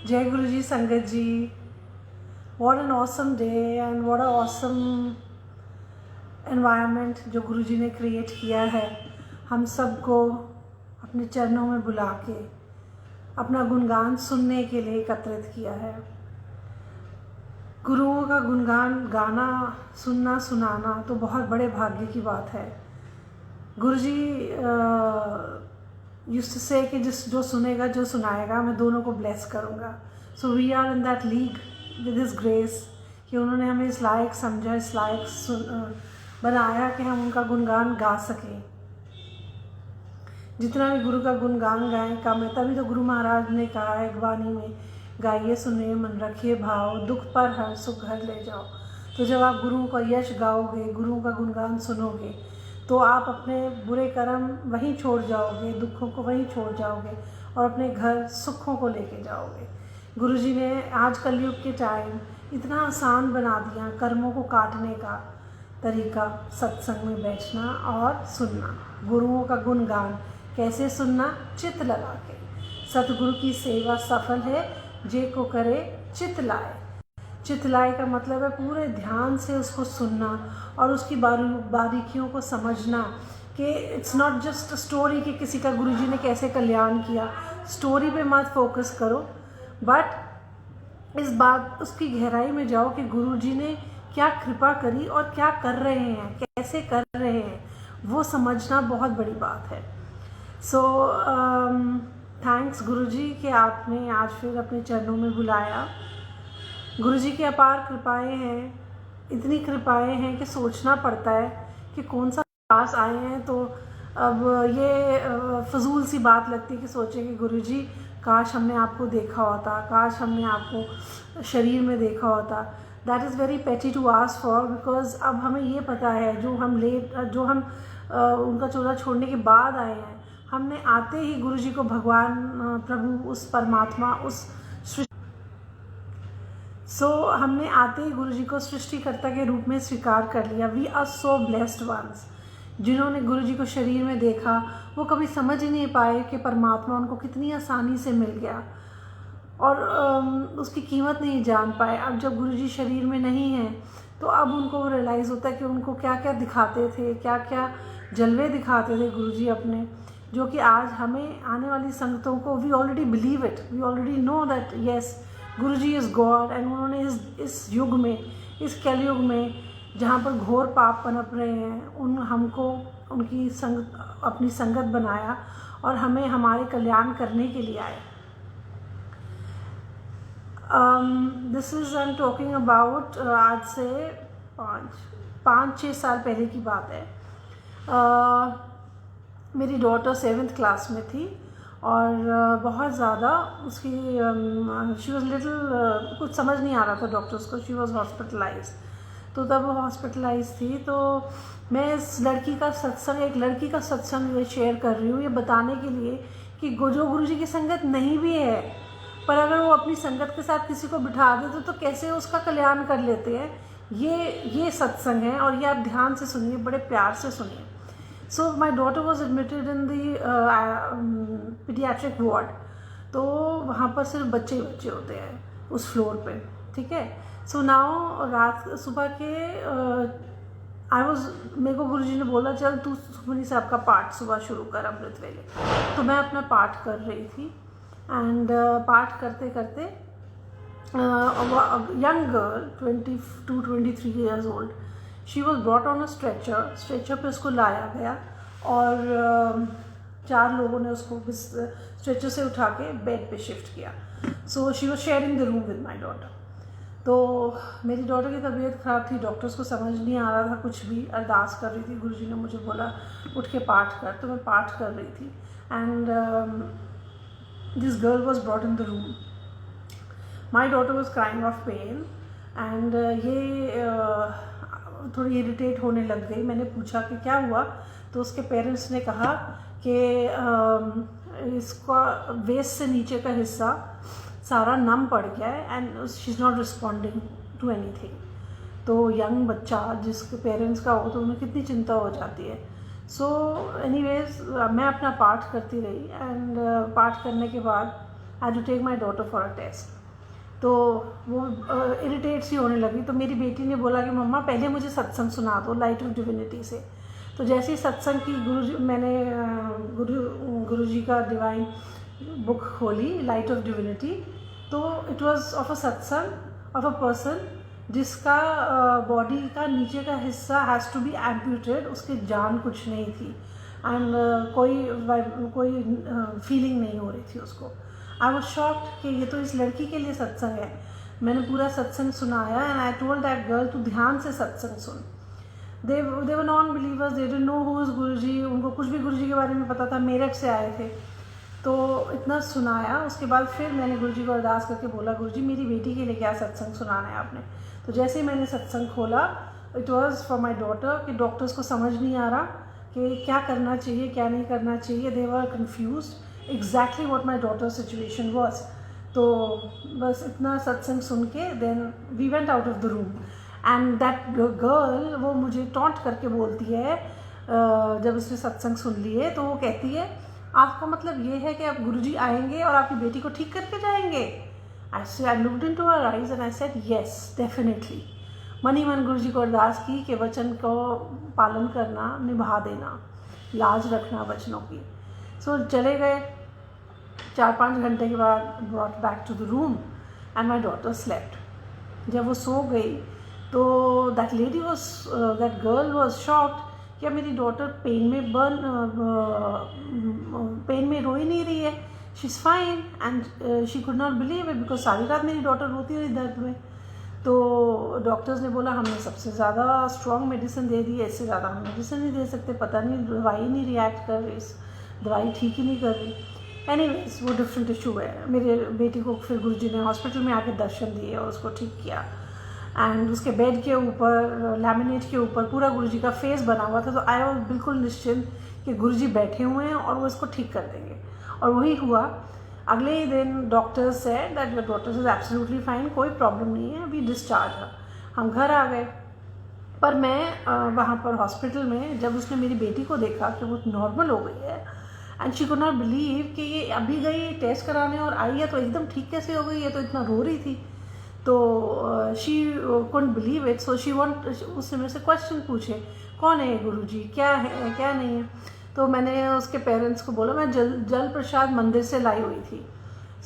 जय गुरु जी संगत जी। What an awesome day and what a awesome environment जो गुरु जी ने क्रिएट किया है, हम सबको अपने चरणों में बुला के अपना गुणगान सुनने के लिए एकत्रित किया है। गुरुओं का गुणगान गाना, सुनना, सुनाना तो बहुत बड़े भाग्य की बात है। गुरु जी यूज्ड टू से कि जो सुनेगा, जो सुनाएगा, मैं दोनों को ब्लेस करूँगा। So we are in that league with his grace कि उन्होंने हमें इस लायक समझा, इस लायक बनाया कि हम उनका गुणगान गा सकें। जितना भी गुरु का गुणगान गाएं कम है। तभी तो गुरु महाराज ने कहा है वाणी में, गाइए सुनिए मन रखिए भाव, दुख पर हर सुख घर ले जाओ। तो जब आप गुरुओं का यश गाओगे, गुरुओं का गुणगान सुनोगे, तो आप अपने बुरे कर्म वहीं छोड़ जाओगे, दुखों को वहीं छोड़ जाओगे और अपने घर सुखों को लेके जाओगे। गुरुजी ने आज कलयुग के टाइम इतना आसान बना दिया कर्मों को काटने का तरीका, सत्संग में बैठना और सुनना। गुरुओं का गुणगान कैसे सुनना? चित्त लगा के। सतगुरु की सेवा सफल है जे को करे चित्त लाए। चित्त लाए का मतलब है पूरे ध्यान से उसको सुनना और उसकी बारीकियों को समझना कि इट्स नॉट जस्ट स्टोरी कि किसी का गुरुजी ने कैसे कल्याण किया। स्टोरी पे मत फोकस करो, बट इस बात उसकी गहराई में जाओ कि गुरुजी ने क्या कृपा करी और क्या कर रहे हैं, कैसे कर रहे हैं, वो समझना बहुत बड़ी बात है। सो थैंक्स गुरुजी कि आपने आज फिर अपने चरणों में बुलाया। गुरुजी की अपार कृपाएं हैं, इतनी कृपाएं हैं कि सोचना पड़ता है कि कौन सा पास आए हैं। तो अब ये फजूल सी बात लगती है कि सोचे कि गुरुजी काश हमने आपको देखा होता, काश हमने आपको शरीर में देखा होता। दैट इज़ वेरी पेटी टू आस्क फॉर, बिकॉज अब हमें ये पता है जो हम उनका चोला छोड़ने के बाद आए हैं, हमने आते ही गुरुजी को भगवान, प्रभु, उस परमात्मा, उस हमने आते ही गुरुजी को सृष्टिकर्ता के रूप में स्वीकार कर लिया। We are so blessed ones. जिन्होंने गुरुजी को शरीर में देखा वो कभी समझ ही नहीं पाए कि परमात्मा उनको कितनी आसानी से मिल गया और उसकी कीमत नहीं जान पाए। अब जब गुरुजी शरीर में नहीं हैं तो अब उनको रियलाइज़ होता है कि उनको क्या क्या दिखाते थे, क्या क्या जलवे दिखाते थे गुरुजी अपने, जो कि आज हमें आने वाली संगतों को we already believe it, we already know that yes Guruji is God. And उन्होंने इस युग में, इस कलयुग में जहाँ पर घोर पाप पनप रहे हैं, हमको उनकी अपनी संगत बनाया और हमें हमारे कल्याण करने के लिए आए। This is I am talking about आज से 5-6 साल पहले की बात है। मेरी डॉटर 7th क्लास में थी और बहुत ज़्यादा उसकी शी वॉज लिटिल, कुछ समझ नहीं आ रहा था डॉक्टर्स को। She was hospitalize. तो तब वो हॉस्पिटलाइज थी। तो मैं इस लड़की का सत्संग, एक लड़की का सत्संग ये शेयर कर रही हूँ, ये बताने के लिए कि जो गुरुजी की संगत नहीं भी है, पर अगर वो अपनी संगत के साथ किसी को बिठा देते तो कैसे उसका कल्याण कर लेते हैं। ये सत्संग है और ये आप ध्यान से सुनिए, बड़े प्यार से सुनिए। So my daughter was admitted in the pediatric ward। तो वहाँ पर सिर्फ बच्चे होते हैं उस फ्लोर पे, ठीक है। सो नाउ सुबह के मेरे को गुरुजी ने बोला चल तू सुखमनी साहब का पाठ सुबह शुरू कर अमृत वेले। तो मैं अपना पाठ कर रही थी एंड पाठ करते करते young girl 22-23 years old, she was brought on a stretcher पे उसको लाया गया और 4 लोगों ने उसको स्ट्रेचर से उठा के बेड पे शिफ्ट किया। So she was sharing the room with my daughter. तो मेरी डॉटर की तबीयत ख़राब थी, डॉक्टर्स को समझ नहीं आ रहा था कुछ भी, अरदास कर रही थी। गुरुजी ने मुझे बोला उठ के पाठ कर, तो मैं पाठ कर रही थी and this girl was brought in the room. My daughter was crying of pain and ये थोड़ी इरिटेट होने लग गई। मैंने पूछा कि क्या हुआ, तो उसके पेरेंट्स ने कहा कि इसका वेस्ट से नीचे का हिस्सा सारा नम पड़ गया है and she is not responding to anything. तो यंग बच्चा जिसके पेरेंट्स का हो तो उन्हें कितनी चिंता हो जाती है। सो एनीवेज मैं अपना पाठ करती रही एंड पाठ करने के बाद I to take my daughter for a test. तो वो इरिटेट सी होने लगी। तो मेरी बेटी ने बोला कि मम्मा पहले मुझे सत्संग सुना दो लाइट ऑफ डिविनिटी से। तो जैसे ही सत्संग की मैंने गुरुजी का डिवाइन बुक खोली लाइट ऑफ डिविनिटी, तो इट वाज ऑफ अ सत्संग ऑफ अ पर्सन जिसका बॉडी का नीचे का हिस्सा हैज़ टू बी एम्प्यूटेड, उसकी जान कुछ नहीं थी एंड कोई फीलिंग नहीं हो रही थी उसको। आई वॉज शॉक्ड कि ये तो इस लड़की के लिए सत्संग है। मैंने पूरा सत्संग सुनाया and I told that girl तू ध्यान से सत्संग सुन। They were non believers, they didn't know who is Guruji, उनको कुछ भी गुरुजी के बारे में पता था, मेरठ से आए थे। तो इतना सुनाया, उसके बाद फिर मैंने गुरुजी को अरदास करके बोला गुरुजी मेरी बेटी के लिए क्या सत्संग सुनाना है आपने। तो जैसे ही मैंने सत्संग खोला, it was for my daughter, कि डॉक्टर्स को समझ नहीं आ रहा कि क्या करना चाहिए क्या नहीं करना चाहिए। They were confused exactly what my daughter situation was. तो बस इतना सत्संग सुन के then we went out of the room and that girl वो मुझे टॉन्ट करके बोलती है जब उसने सत्संग सुन लिए, तो वो कहती है आपका मतलब ये है कि आप गुरुजी आएंगे और आपकी बेटी को ठीक करके जाएंगे। I looked into her eyes and I said yes definitely. Money मन गुरुजी को अरदास की कि वचन को पालन करना, निभा देना, लाज रखना वचनों की। सो चले गए। 4-5 घंटे के बाद brought back to the room and my daughter slept. जब वो सो गई तो दैट गर्ल वॉज शॉक्ड कि अब मेरी डॉटर पेन में रो ही नहीं रही है, she is fine and she could not believe it because सारी रात मेरी डॉटर रोती रही दर्द में। तो डॉक्टर्स ने बोला हमने सबसे ज़्यादा स्ट्रॉन्ग मेडिसिन दे दी है, इससे ज़्यादा हम मेडिसिन नहीं दे सकते, पता नहीं दवाई नहीं रिएक्ट कर रही, दवाई ठीक ही नहीं कर रही। एनीवेज वो डिफरेंट इशू है। मेरे बेटी को फिर गुरुजी ने हॉस्पिटल में आके दर्शन दिए और उसको ठीक किया एंड उसके बेड के ऊपर लैमिनेट के ऊपर पूरा गुरुजी का फेस बना हुआ था। तो आई वॉज बिल्कुल निश्चिंत कि गुरुजी बैठे हुए हैं और वो इसको ठीक कर देंगे, और वही हुआ। अगले ही दिन doctor said that your daughter is absolutely fine, कोई प्रॉब्लम नहीं है, अभी डिस्चार्ज है। हम घर आ गए। पर मैं वहाँ पर हॉस्पिटल में जब उसने मेरी बेटी को देखा कि वो नॉर्मल हो गई है and she could not believe कि ये अभी गई टेस्ट कराने और आई है तो एकदम ठीक कैसे हो गई, ये तो इतना रो रही थी। तो शी कुडंट बिलीव इट। सो उससे मेरे से क्वेश्चन पूछे कौन है ये गुरुजी, क्या है क्या नहीं है। तो मैंने उसके पेरेंट्स को बोला मैं जल प्रसाद मंदिर से लाई हुई थी।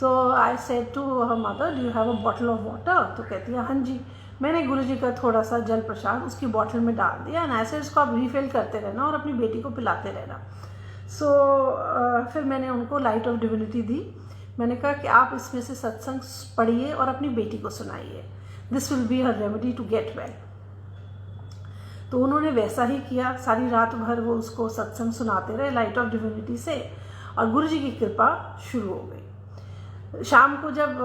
So I said to her mother do you have a bottle of water. तो कहती है हाँ जी। मैंने गुरुजी का थोड़ा सा जल प्रसाद उसकी बॉटल में डाल दिया एंड ऐसे इसको आप रिफ़िल करते रहना और अपनी बेटी को पिलाते रहना। सो फिर मैंने उनको लाइट ऑफ डिविनिटी दी। मैंने कहा कि आप इसमें से सत्संग पढ़िए और अपनी बेटी को सुनाइए, this will be her remedy to get well. तो उन्होंने वैसा ही किया। सारी रात भर वो उसको सत्संग सुनाते रहे लाइट ऑफ डिविनिटी से और गुरुजी की कृपा शुरू हो गई। शाम को जब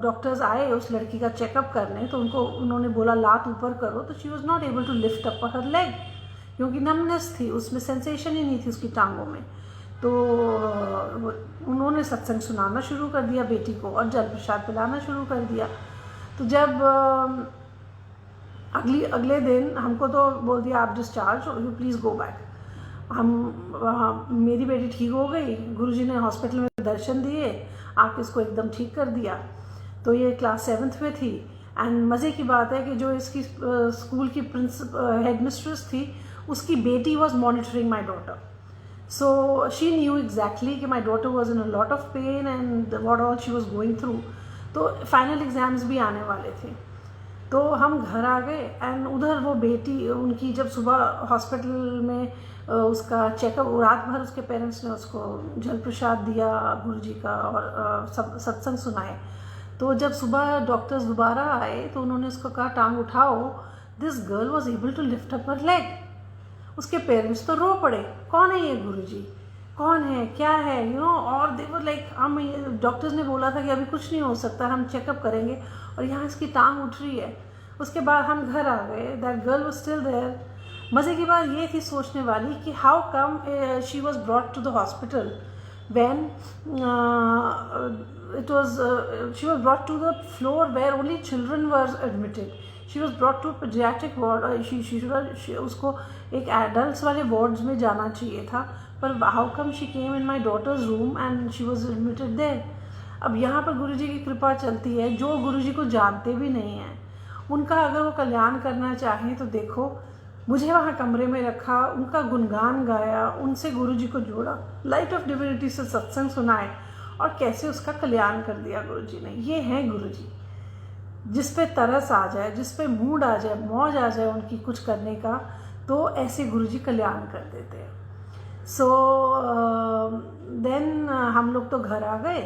डॉक्टर्स आए उस लड़की का चेकअप करने तो उन्होंने बोला लात ऊपर करो, तो she was not able to lift up her leg क्योंकि नमनेस थी, उसमें सेंसेशन ही नहीं थी उसकी टांगों में। तो उन्होंने सत्संग सुनाना शुरू कर दिया बेटी को और जल प्रसाद पिलाना शुरू कर दिया। तो जब अगले दिन हमको तो बोल दिया आप डिस्चार्ज हो, यू प्लीज़ गो बैक। मेरी बेटी ठीक हो गई, गुरुजी ने हॉस्पिटल में दर्शन दिए, आके इसको एकदम ठीक कर दिया। तो ये क्लास 7th में थी एंड मज़े की बात है कि जो इसकी स्कूल की हेड मिस्ट्रेस थी उसकी बेटी was monitoring my daughter. So she knew exactly कि my daughter was in a lot of pain and what all she was going through। तो फाइनल एग्ज़ाम्स भी आने वाले थे। तो हम घर आ गए एंड उधर वो बेटी उनकी जब सुबह हॉस्पिटल में उसका चेकअप, रात भर उसके पेरेंट्स ने उसको जल प्रसाद दिया गुरुजी का और सब सत्संग सुनाए। तो जब सुबह डॉक्टर्स दोबारा आए तो उन्होंने उसको कहा टांग उठाओ। This girl was able to lift up her leg. उसके पेरेंट्स तो रो पड़े, कौन है ये गुरुजी, कौन है, क्या है, यू नो। और दे वर लाइक हम डॉक्टर्स ने बोला था कि अभी कुछ नहीं हो सकता, हम चेकअप करेंगे, और यहाँ इसकी टांग उठ रही है। उसके बाद हम घर आ गए, that girl was still there. मज़े की बात ये थी सोचने वाली कि how come she was brought to the hospital when she was brought to the floor where only children were admitted। She was brought to paediatric ward. उसको एक एडल्ट वाले वार्ड्स में जाना चाहिए था, पर how come she came in my daughter's room and she was admitted there. अब यहाँ पर गुरुजी की कृपा चलती है, जो गुरुजी को जानते भी नहीं हैं उनका अगर वो कल्याण करना चाहें तो देखो, मुझे वहाँ कमरे में रखा, उनका गुणगान गाया, उनसे गुरुजी को जोड़ा, लाइट ऑफ डिविनिटी से सत्संग सुनाए और कैसे उसका कल्याण कर दिया गुरुजी ने। ये है गुरुजी, जिस पे तरस आ जाए, जिस पे मूड आ जाए, मौज आ जाए उनकी कुछ करने का, तो ऐसे गुरुजी कल्याण कर देते हैं। सो देन हम लोग तो घर आ गए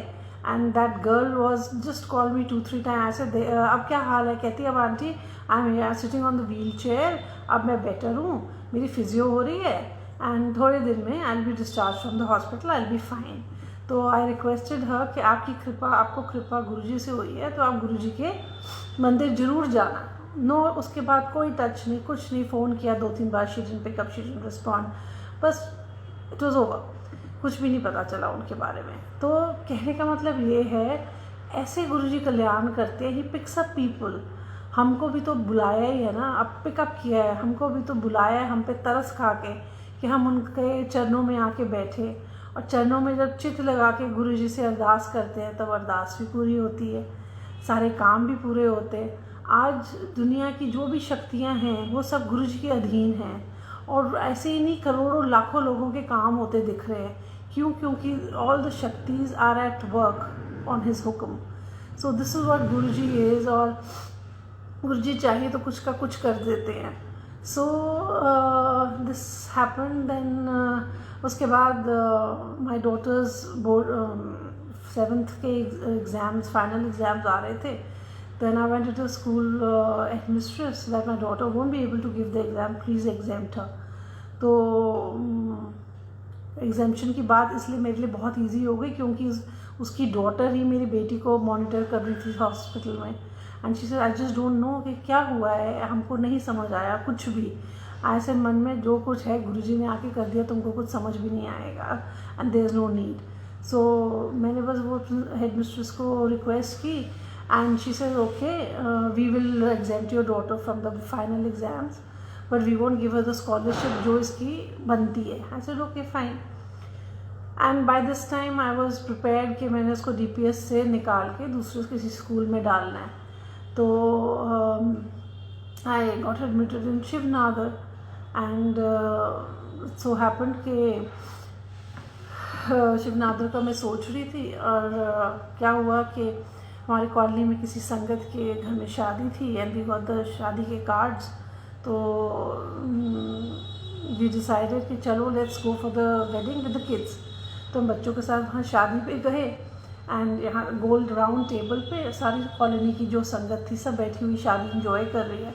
and that girl was just call me 2-3 time. ऐसे अब क्या हाल है, कहती है अब aunty I am here sitting on the wheel chair, अब मैं बेटर हूँ, मेरी फिजियो हो रही है एंड थोड़े दिन में I will be discharge from the hospital, I will be fine. तो आई रिक्वेस्टेड हर कि आपकी कृपा, आपको कृपा गुरुजी से हुई है तो आप गुरुजी के मंदिर जरूर जाना। नो, उसके बाद कोई टच नहीं, कुछ नहीं। फ़ोन किया 2-3 बार, she didn't pick up, she didn't respond, बस इट वाज ओवर, कुछ भी नहीं पता चला उनके बारे में। तो कहने का मतलब ये है, ऐसे गुरुजी कल्याण करते हैं, ही पिक्स अप पीपल। हमको भी तो बुलाया ही है ना, अब पिकअप किया है, हमको भी तो बुलाया है हम पे तरस खा के कि हम उनके चरणों में आके बैठे, और चरणों में जब चित्त लगा के गुरुजी से अरदास करते हैं तब अरदास भी पूरी होती है, सारे काम भी पूरे होते हैं। आज दुनिया की जो भी शक्तियाँ हैं वो सब गुरुजी के अधीन हैं, और ऐसे ही नहीं करोड़ों लाखों लोगों के काम होते दिख रहे हैं। क्यों? क्योंकि all the shaktis are at work on his हुक्म। So this is what Guruji is, और गुरुजी चाहे तो कुछ का कुछ कर देते हैं। So this happen. देन उसके बाद माई डॉटर्स बोर्ड 7th के एग्ज़ाम्स, फाइनल एग्ज़ाम्स आ रहे थे। Then I went to the school headmistress that my daughter won't be able to give the exam, please exempt her. तो एग्जामेशन की बात इसलिए मेरे लिए बहुत इजी हो गई क्योंकि उसकी डॉटर ही मेरी बेटी को मॉनिटर कर रही थी हॉस्पिटल में। And she said I just don't know कि क्या हुआ है, हमको नहीं समझ आया कुछ भी। ऐसे मन में जो कुछ है गुरुजी ने आके कर दिया, तुमको कुछ समझ भी नहीं आएगा, and there is no need. So मैंने बस वो हेडमिस्ट्रेस को रिक्वेस्ट की, and she says okay, we will exempt your daughter from the final exams but we won't give her the scholarship जो इसकी बनती है। I said okay fine, and by this time I was prepared कि मैंने उसको DPS से निकाल के दूसरे किसी स्कूल में डालना है। तो I got admitted in शिवनागर, and so happened कि शिवनागर का मैं सोच रही थी, और क्या हुआ कि हमारी कॉलोनी में किसी संगत के घर में शादी थी, एंड वी गॉट द शादी के कार्ड्स। तो वी डिसाइडेड कि चलो let's go for the wedding with the kids. तो हम बच्चों के साथ वहाँ शादी पे गए, एंड यहाँ गोल्ड राउंड टेबल पे सारी कॉलोनी की जो संगत थी सब बैठी हुई शादी इंजॉय कर रही है,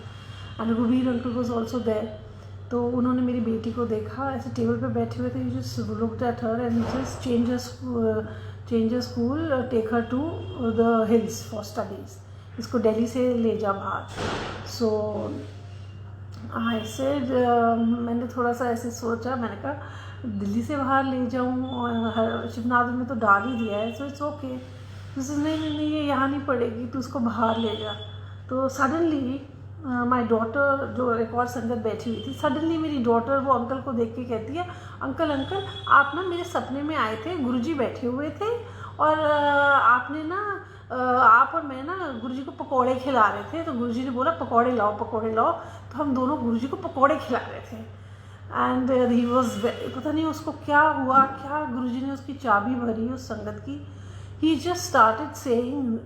एंड रघुवीर अंकल वॉज ऑल्सो देयर। तो उन्होंने मेरी बेटी को देखा ऐसे टेबल पे बैठे हुए थे, you just looked at her and just change her school, take her to the hills for studies, इसको दिल्ली से ले जा बाहर। सो आई सेड, मैंने थोड़ा सा ऐसे सोचा, मैंने कहा दिल्ली से बाहर ले जाऊँ, शिवनागर में तो डाल ही दिया है, सो इट्स ओके। नहीं ये यहाँ नहीं पड़ेगी, तो उसको बाहर ले जा। तो सडनली माई डॉटर, जो एक और संगत बैठी हुई थी, सडनली मेरी डॉटर वो अंकल को देख के कहती है, अंकल आप ना मेरे सपने में आए थे, गुरुजी बैठे हुए थे, और आपने ना आप और मैं ना गुरुजी को पकौड़े खिला रहे थे। तो गुरुजी ने बोला पकौड़े लाओ। तो हम दोनों गुरुजी को पकौड़े खिला रहे थे, एंड ही वॉज, पता नहीं उसको क्या हुआ, क्या गुरुजी ने उसकी चाबी भरी उस संगत की। ही जस्ट स्टार्टेड सेइंग,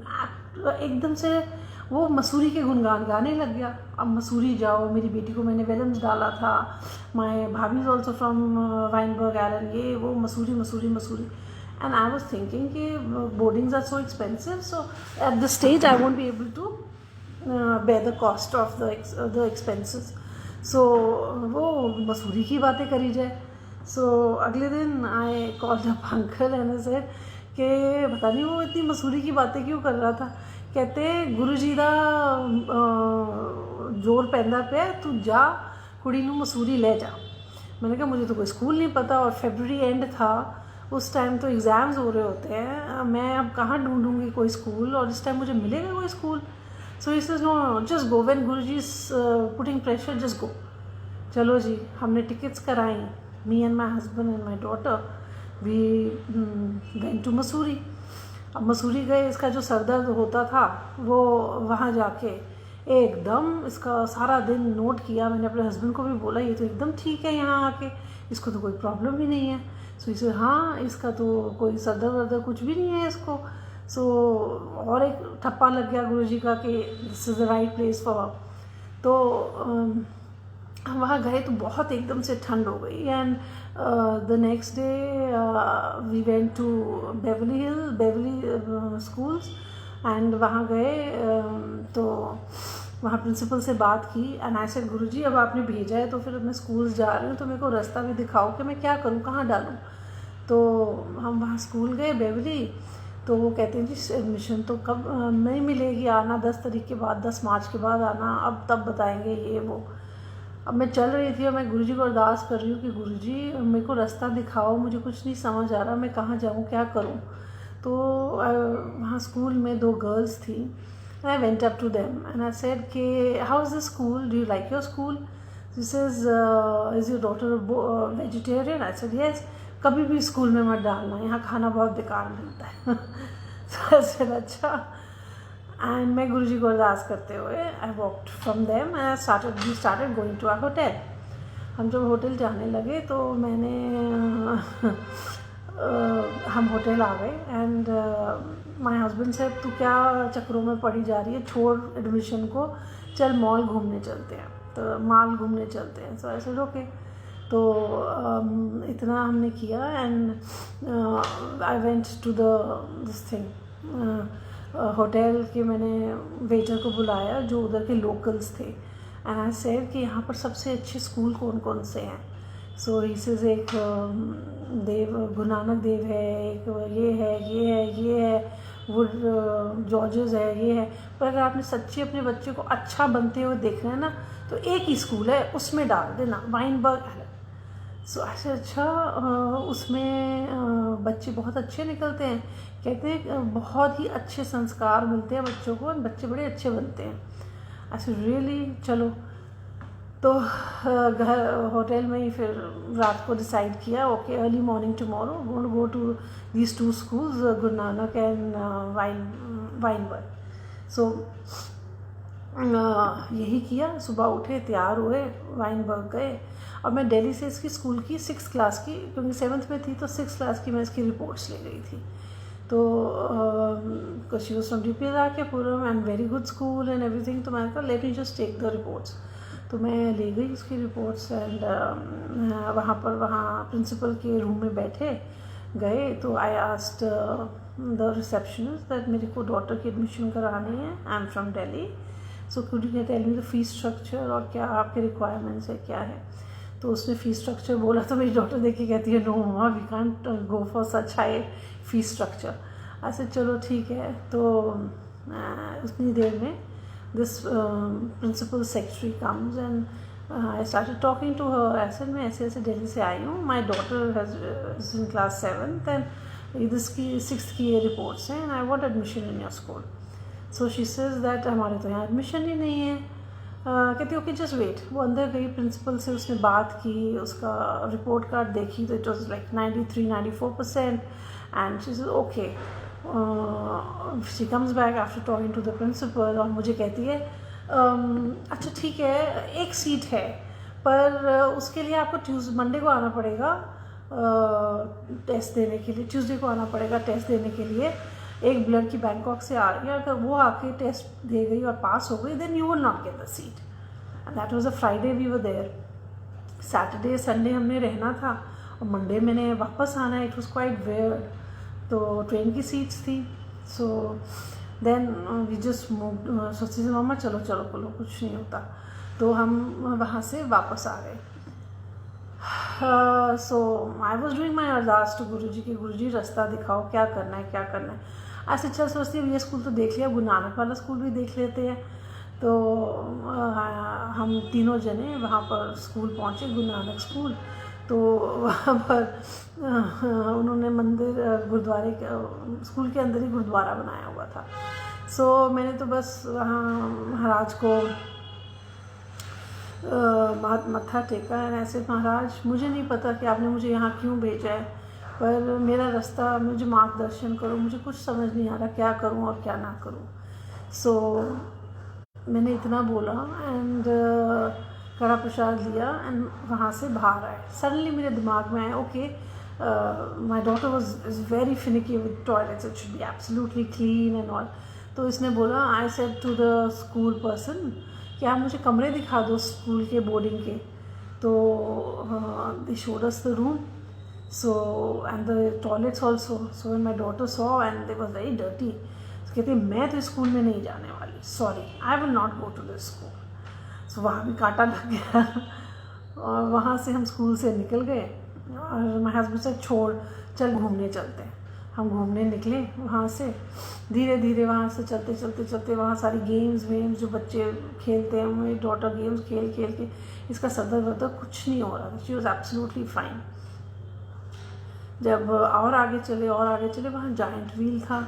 एकदम से वो मसूरी के गुणगान गाने लग गया। अब मसूरी जाओ, मेरी बेटी को मैंने वेलेंस डाला था, my bhabhi is also from Wynberg Allen, ये वो Mussoorie. And I was thinking कि boardings are so expensive, so at the stage I won't be able to bear the cost of the expenses. So वो मसूरी की बातें करी जाए। सो अगले दिन I called up uncle and I said कि पता नहीं वो इतनी मसूरी की बातें क्यों कर रहा था। कहते गुरुजी दा जोर पैंदा पे, तू जा कुड़ी नू मसूरी ले जा। मैंने कहा मुझे तो कोई स्कूल नहीं पता, और फरवरी एंड था उस टाइम, तो एग्ज़ाम्स हो रहे होते हैं, मैं अब कहाँ ढूंढूंगी कोई स्कूल, और इस टाइम मुझे मिलेगा कोई school. So he says no just go, when Guruji is putting pressure just go. चलो जी, हमने टिकट्स कराई, me and my husband and my daughter, we went to Mussoorie. अब मसूरी गए, इसका जो सर दर्द होता था वो वहाँ जाके एकदम इसका सारा दिन नोट किया। मैंने अपने हस्बैंड को भी बोला ये तो एकदम ठीक है यहाँ आके, इसको तो कोई प्रॉब्लम ही नहीं है। सो इसे हाँ इसका तो कोई सर दर्द वर्दर्द कुछ भी नहीं है इसको। सो और एक ठप्पा लग गया गुरुजी का कि this is the right place for. तो हम वहाँ गए तो बहुत एकदम से ठंड हो गई। And the next day we went to बेवली स्कूल्स एंड वहाँ गए तो वहाँ प्रिंसिपल से बात की। एंड आई सेड गुरुजी अब आपने भेजा है तो फिर मैं स्कूल्स जा रही हूँ तो मेरे को रास्ता भी दिखाओ कि मैं क्या करूँ, कहाँ डालूँ। तो हम वहाँ स्कूल गए बेवली, तो वो कहते हैं जी एडमिशन तो कब नहीं मिलेगी, आना 10 तारीख के बाद, 10 मार्च के बाद आना, अब तब बताएंगे ये वो। अब मैं चल रही थी और मैं गुरुजी को अरदास कर रही हूँ कि गुरुजी मेरे को रास्ता दिखाओ, मुझे कुछ नहीं समझ आ रहा, मैं कहाँ जाऊँ, क्या करूँ। तो वहाँ स्कूल में 2 गर्ल्स थी। I went up to them and I said कि how is the school, do you like your school. She says is your daughter vegetarian. I said yes. कभी भी स्कूल में मत डालना, यहाँ खाना बहुत बेकार मिलता है। तो आई सेड अच्छा। एंड मैं गुरुजी को अरदास करते हुए I walked from them and we started going to our hotel. हम जब होटल जाने लगे तो मैंने हम होटल आ गए एंड माय हस्बैंड से तू क्या चक्रों में पड़ी जा रही है, छोड़ एडमिशन को, चल मॉल घूमने चलते हैं, तो मॉल घूमने चलते हैं। सो ऐसे ओके। तो इतना हमने किया and I went to this thing hotel के। मैंने वेटर को बुलाया जो उधर के लोकल्स थे एंड आई सेड कि यहाँ पर सबसे अच्छे स्कूल कौन कौन से हैं। सो ही सेज एक देव गुरु नानक देव है, एक ये है वुड जॉर्जेस है, ये है। पर अगर आपने सच्ची अपने बच्चे को अच्छा बनते हुए देखना है ना तो एक ही स्कूल है उसमें डाल देना, वाइनबर्ग है। सो ऐसे अच्छा उसमें बच्चे बहुत अच्छे निकलते हैं, कहते हैं बहुत ही अच्छे संस्कार मिलते हैं बच्चों को, बच्चे बड़े अच्छे बनते हैं। ऐसे रियली चलो तो घर होटल में ही फिर रात को डिसाइड किया okay early morning tomorrow going to go to these 2 schools, Guru Nanak and Weinberg. सो यही किया, सुबह उठे, तैयार हुए, वाइनबर्ग गए। और मैं दिल्ली से इसकी स्कूल की 6th क्लास की, क्योंकि 7th में थी तो 6th क्लास की मैं इसकी रिपोर्ट्स ले गई थी। तो शी वॉज फ्रॉम DPSRKपुरम and very good school and everything. तो मैंने कहा let me just take the reports. तो मैं ले गई उसकी रिपोर्ट्स एंड वहाँ प्रिंसिपल के रूम में बैठे गए। तो I asked the receptionist that मेरे को डॉटर की एडमिशन करानी है, I am from Delhi, so could you tell me the fees structure और क्या आपके रिक्वायरमेंट्स है, क्या है। तो उसने फ़ीस स्ट्रक्चर बोला तो मेरी डॉटर देख के कहती है no mamma we can't go for such high fee structure. ऐसे चलो ठीक है। तो उतनी देर में this principal secretary comes and I started talking to her. मैं ऐसे दिल्ली से आई हूँ, my daughter is in class 7th and इसकी 6th की ये रिपोर्ट्स हैं and I want admission in your school. So she says that हमारे तो यहाँ एडमिशन ही नहीं है। कहती ओके जस्ट वेट। वो अंदर गई, प्रिंसिपल से उसने बात की, उसका रिपोर्ट कार्ड देखी तो it was like 93-94% and she says okay. She comes back after talking to the principal और मुझे कहती है अच्छा ठीक है एक सीट है पर उसके लिए आपको मंडे को आना पड़ेगा टेस्ट देने के लिए, ट्यूसडे को आना पड़ेगा टेस्ट देने के लिए। एक लड़की बैंकॉक से आ रही है, अगर वो आके टेस्ट दे गई और पास हो गई then you will not get the seat. And that was a Friday we were there. Saturday Sunday हमने रहना था और मंडे मैंने वापस आना है। It was quite weird. तो ट्रेन की सीट्स थी। So then we just move. सोची से मम्मा चलो चलो बोलो कुछ नहीं होता। तो हम वहाँ से वापस आ गए। So I was doing my ardas to Guruji कि गुरुजी रास्ता दिखाओ, क्या करना है क्या करना है। ऐसे अच्छा सोचती है ये स्कूल तो देख लिया, गुरु नानक वाला स्कूल भी देख लेते हैं। तो हम तीनों जने वहाँ पर स्कूल पहुँचे, गुरु नानक स्कूल। तो वहाँ पर उन्होंने मंदिर गुरुद्वारे स्कूल के अंदर ही गुरुद्वारा बनाया हुआ था। सो मैंने तो बस वहाँ महाराज को मत्था टेका है। ऐसे महाराज मुझे नहीं पता कि आपने मुझे यहाँ क्यों भेजा है, पर मेरा रास्ता, मुझे मार्गदर्शन करो, मुझे कुछ समझ नहीं आ रहा क्या करूं और क्या ना करूं। सो मैंने इतना बोला एंड कड़ा प्रसाद लिया एंड वहाँ से बाहर आए। सडनली मेरे दिमाग में आया, okay my daughter is very finicky with toilets, it should be absolutely clean and all. तो इसने बोला, I said to the school person कि आप मुझे कमरे दिखा दो स्कूल के बोर्डिंग के। तो they showed us the room, so and the toilets also. So my daughter saw and they was very dirty. कहते मैं तो स्कूल में नहीं जाने वाली, sorry I will not go to the school. So वहाँ भी कांटा लग गया और वहाँ से हम स्कूल से निकल गए और माय हस्बैंड से छोड़ चल घूमने चलते हैं। हम घूमने निकले वहाँ से, धीरे धीरे वहाँ से चलते चलते चलते वहाँ सारी गेम्स वेम्स जो बच्चे खेलते हैं, मेरी डॉटर गेम्स खेल खेल के इसका सदर वदर कुछ नहीं हो रहा था। She was absolutely fine. जब और आगे चले वहाँ जाइंट व्हील था।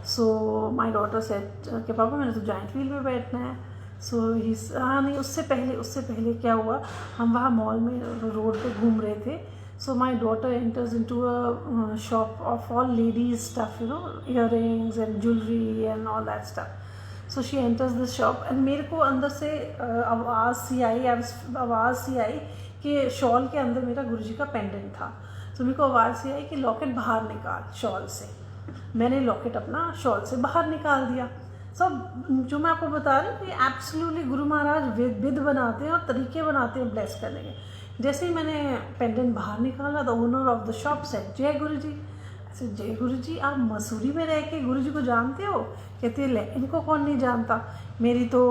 सो माय डॉटर सेड कि पापा मैंने तो जाइंट व्हील में बैठना है। सो हाँ नहीं, उससे पहले क्या हुआ, हम वहाँ मॉल में रोड पे घूम रहे थे। So my daughter enters into a shop of all ladies stuff, you know, earrings and jewellery and all that stuff. So she enters this shop and मेरे को अंदर से आवाज़ सी आई कि शॉल के अंदर मेरा गुरुजी का पेंडेंट था। तो मेरे को आवाज़ सी आई कि लॉकेट बाहर निकाल शॉल से। मैंने लॉकेट अपना शॉल से बाहर निकाल दिया। सब जो मैं आपको बता रही हूँ कि एब्सोल्युटली गुरु महाराज विद बनाते हैं और तरीके बनाते हैं ब्लेस करने के। जैसे ही मैंने पेंडेंट बाहर निकाला, the owner of the shop said, जय गुरुजी। ऐसे, जय गुरुजी, आप मसूरी में रह के गुरुजी को जानते हो? कहते ले, इनको कौन नहीं जानता, मेरी तो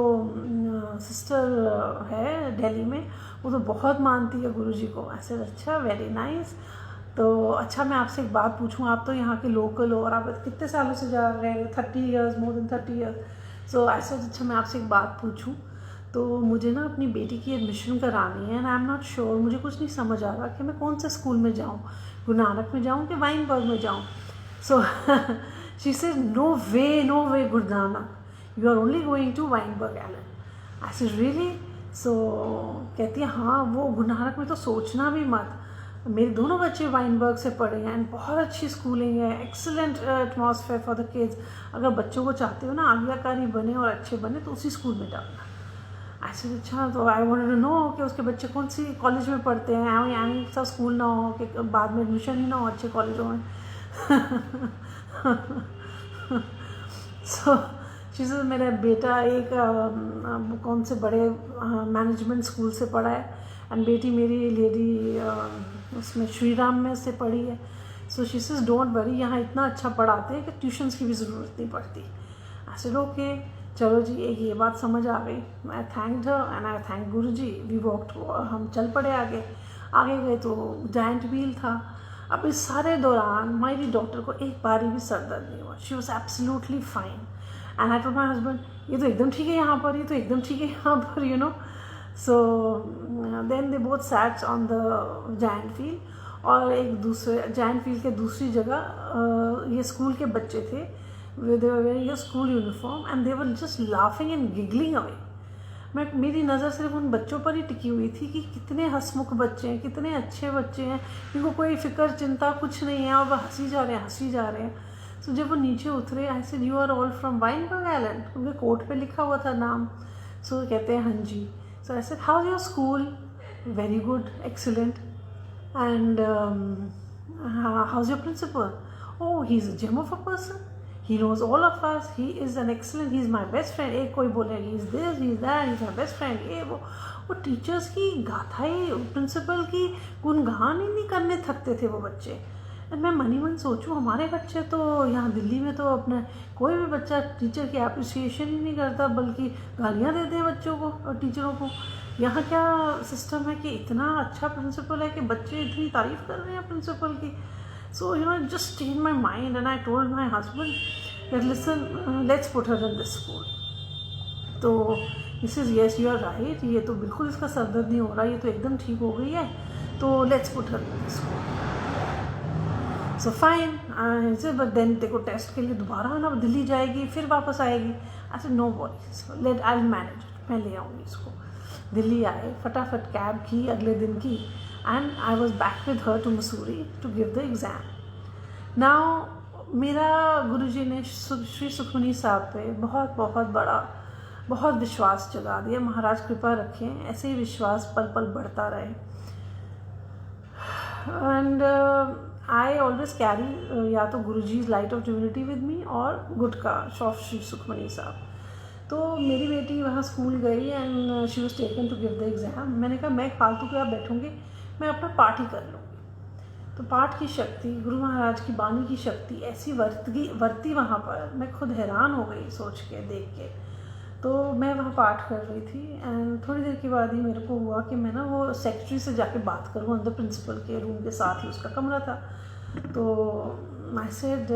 सिस्टर है दिल्ली में, वो तो बहुत मानती है गुरुजी को। ऐसे, अच्छा वेरी नाइस। तो अच्छा मैं आपसे एक बात पूछूं, आप तो यहाँ के लोकल हो और आप कितने सालों से जा रहे हैं? 30 ईयर्स, मोर देन 30 ईयर्स। सो ऐसा, अच्छा मैं आपसे एक बात पूछूं, तो मुझे ना अपनी बेटी की एडमिशन करानी है and I am not sure, मुझे कुछ नहीं समझ आ रहा कि मैं कौन से स्कूल में जाऊँ, गुरु नानक में जाऊँ कि वाइनबर्ग में जाऊँ। So she said no way Guru Nanak, you are only going to Wynberg Allen. I said really? So कहती है हाँ, वो गुरु नानक में तो सोचना भी मत, मेरे दोनों बच्चे वाइनबर्ग से पढ़े हैं एंड बहुत अच्छी स्कूलिंग है, excellent atmosphere for the kids. अगर बच्चों को चाहते हो ना आज्ञाकारी बने और अच्छे बने तो उसी स्कूल में डालना। ऐसे, अच्छा तो आई वांटेड टू नो कि उसके बच्चे कौन सी कॉलेज में पढ़ते हैं, ऐसा स्कूल ना हो कि बाद में एडमिशन ही ना हो अच्छे कॉलेजों में। सो चीज़, मेरा बेटा एक कौन से बड़े मैनेजमेंट स्कूल से पढ़ा है एंड बेटी मेरी लेडी उसमें श्री राम में से पढ़ी है। सो शी सेज डोंट वरी, यहाँ इतना अच्छा पढ़ाते हैं कि ट्यूशन्स की भी ज़रूरत नहीं पड़ती। आई सेड ओके, चलो जी, एक ये बात समझ आ गई। I thanked her and I thank Guru ji. We walked, हम चल पड़े आगे गए तो जाइंट व्हील था। अब इस सारे दौरान मेरी डॉटर को एक बारी भी सर दर्द नहीं हुआ। She was absolutely fine and I told my husband, ये तो एकदम ठीक है यहाँ पर, ये तो एकदम ठीक है यहाँ पर, you know. So then they both sat on the giant wheel और एक दूसरे जाइंट व्हील के दूसरी जगह ये स्कूल के बच्चे थे, they were wearing a school uniform and they were just laughing and giggling away. मेरी नज़र सिर्फ उन बच्चों पर ही टिकी हुई थी कि कितने हंसमुख बच्चे हैं, कितने अच्छे बच्चे हैं, इनको कोई फिक्र चिंता कुछ नहीं है और वह हंसी जा रहे हैं। तो जब वो नीचे उतरे, I said you are all from Wynberg Allen, उनके कोट पे लिखा हुआ था नाम। सो कहते हैं हाँ जी। So I said how is your school? Very good, excellent. And how is your principal? Oh, he is a gem of a person, he knows all of us, he is an excellent, he is my best friend। एक कोई बोले he is this, he is that, he is my best friend। ये वो teachers की गाथाएँ, principal की गुणगान ही नहीं करने थकते थे वो बच्चे। एंड मैं मनी मन सोचूं, हमारे बच्चे तो यहाँ दिल्ली में तो अपने कोई भी बच्चा टीचर की अप्रिसिएशन ही नहीं करता, बल्कि गालियाँ देते हैं बच्चों को और टीचरों को। यहाँ क्या सिस्टम है कि इतना अच्छा प्रिंसिपल है कि बच्चे इतनी तारीफ़ कर रहे हैं प्रिंसिपल की। So, you know, it just changed my mind and I told my husband that listen, let's put her in this school. तो he says yes, you are right, ये तो बिल्कुल इसका सर दर्द नहीं हो रहा, ये तो एकदम ठीक हो गई है, तो let's put her in this school. So fine, I said but then देखो टेस्ट के लिए दोबारा आना, दिल्ली जाएगी फिर वापस आएगी। I said no worries, I'll manage it, मैं ले आऊँगी इसको। दिल्ली आए, फटाफट कैब की अगले दिन की, and I was back with her to Missouri to give the exam. Now मेरा गुरुजी ने श्री सुखमनी साहब पे बहुत बहुत बड़ा बहुत विश्वास जगा दिया। महाराज कृपा रखें, ऐसे ही विश्वास पल पल बढ़ता रहे। एंड आई ऑलवेज कैरी या तो Guruji light of divinity with me और गुटका ऑफ श्री सुखमनी साहब। तो मेरी बेटी वहाँ स्कूल गई and she was taken to give the exam. मैंने कहा मैं फालतू के आप बैठूँगी, मैं अपना पाठ ही कर लूँगी। तो पाठ की शक्ति, गुरु महाराज की बानी की शक्ति ऐसी वर्ती वहाँ पर, मैं खुद हैरान हो गई सोच के, देख के। तो मैं वहाँ पाठ कर रही थी एंड थोड़ी देर के बाद ही मेरे को हुआ कि मैं ना वो सेक्रेटरी से जाके बात करूँ। अंदर प्रिंसिपल के रूम के साथ ही उसका कमरा था। तो आई सेड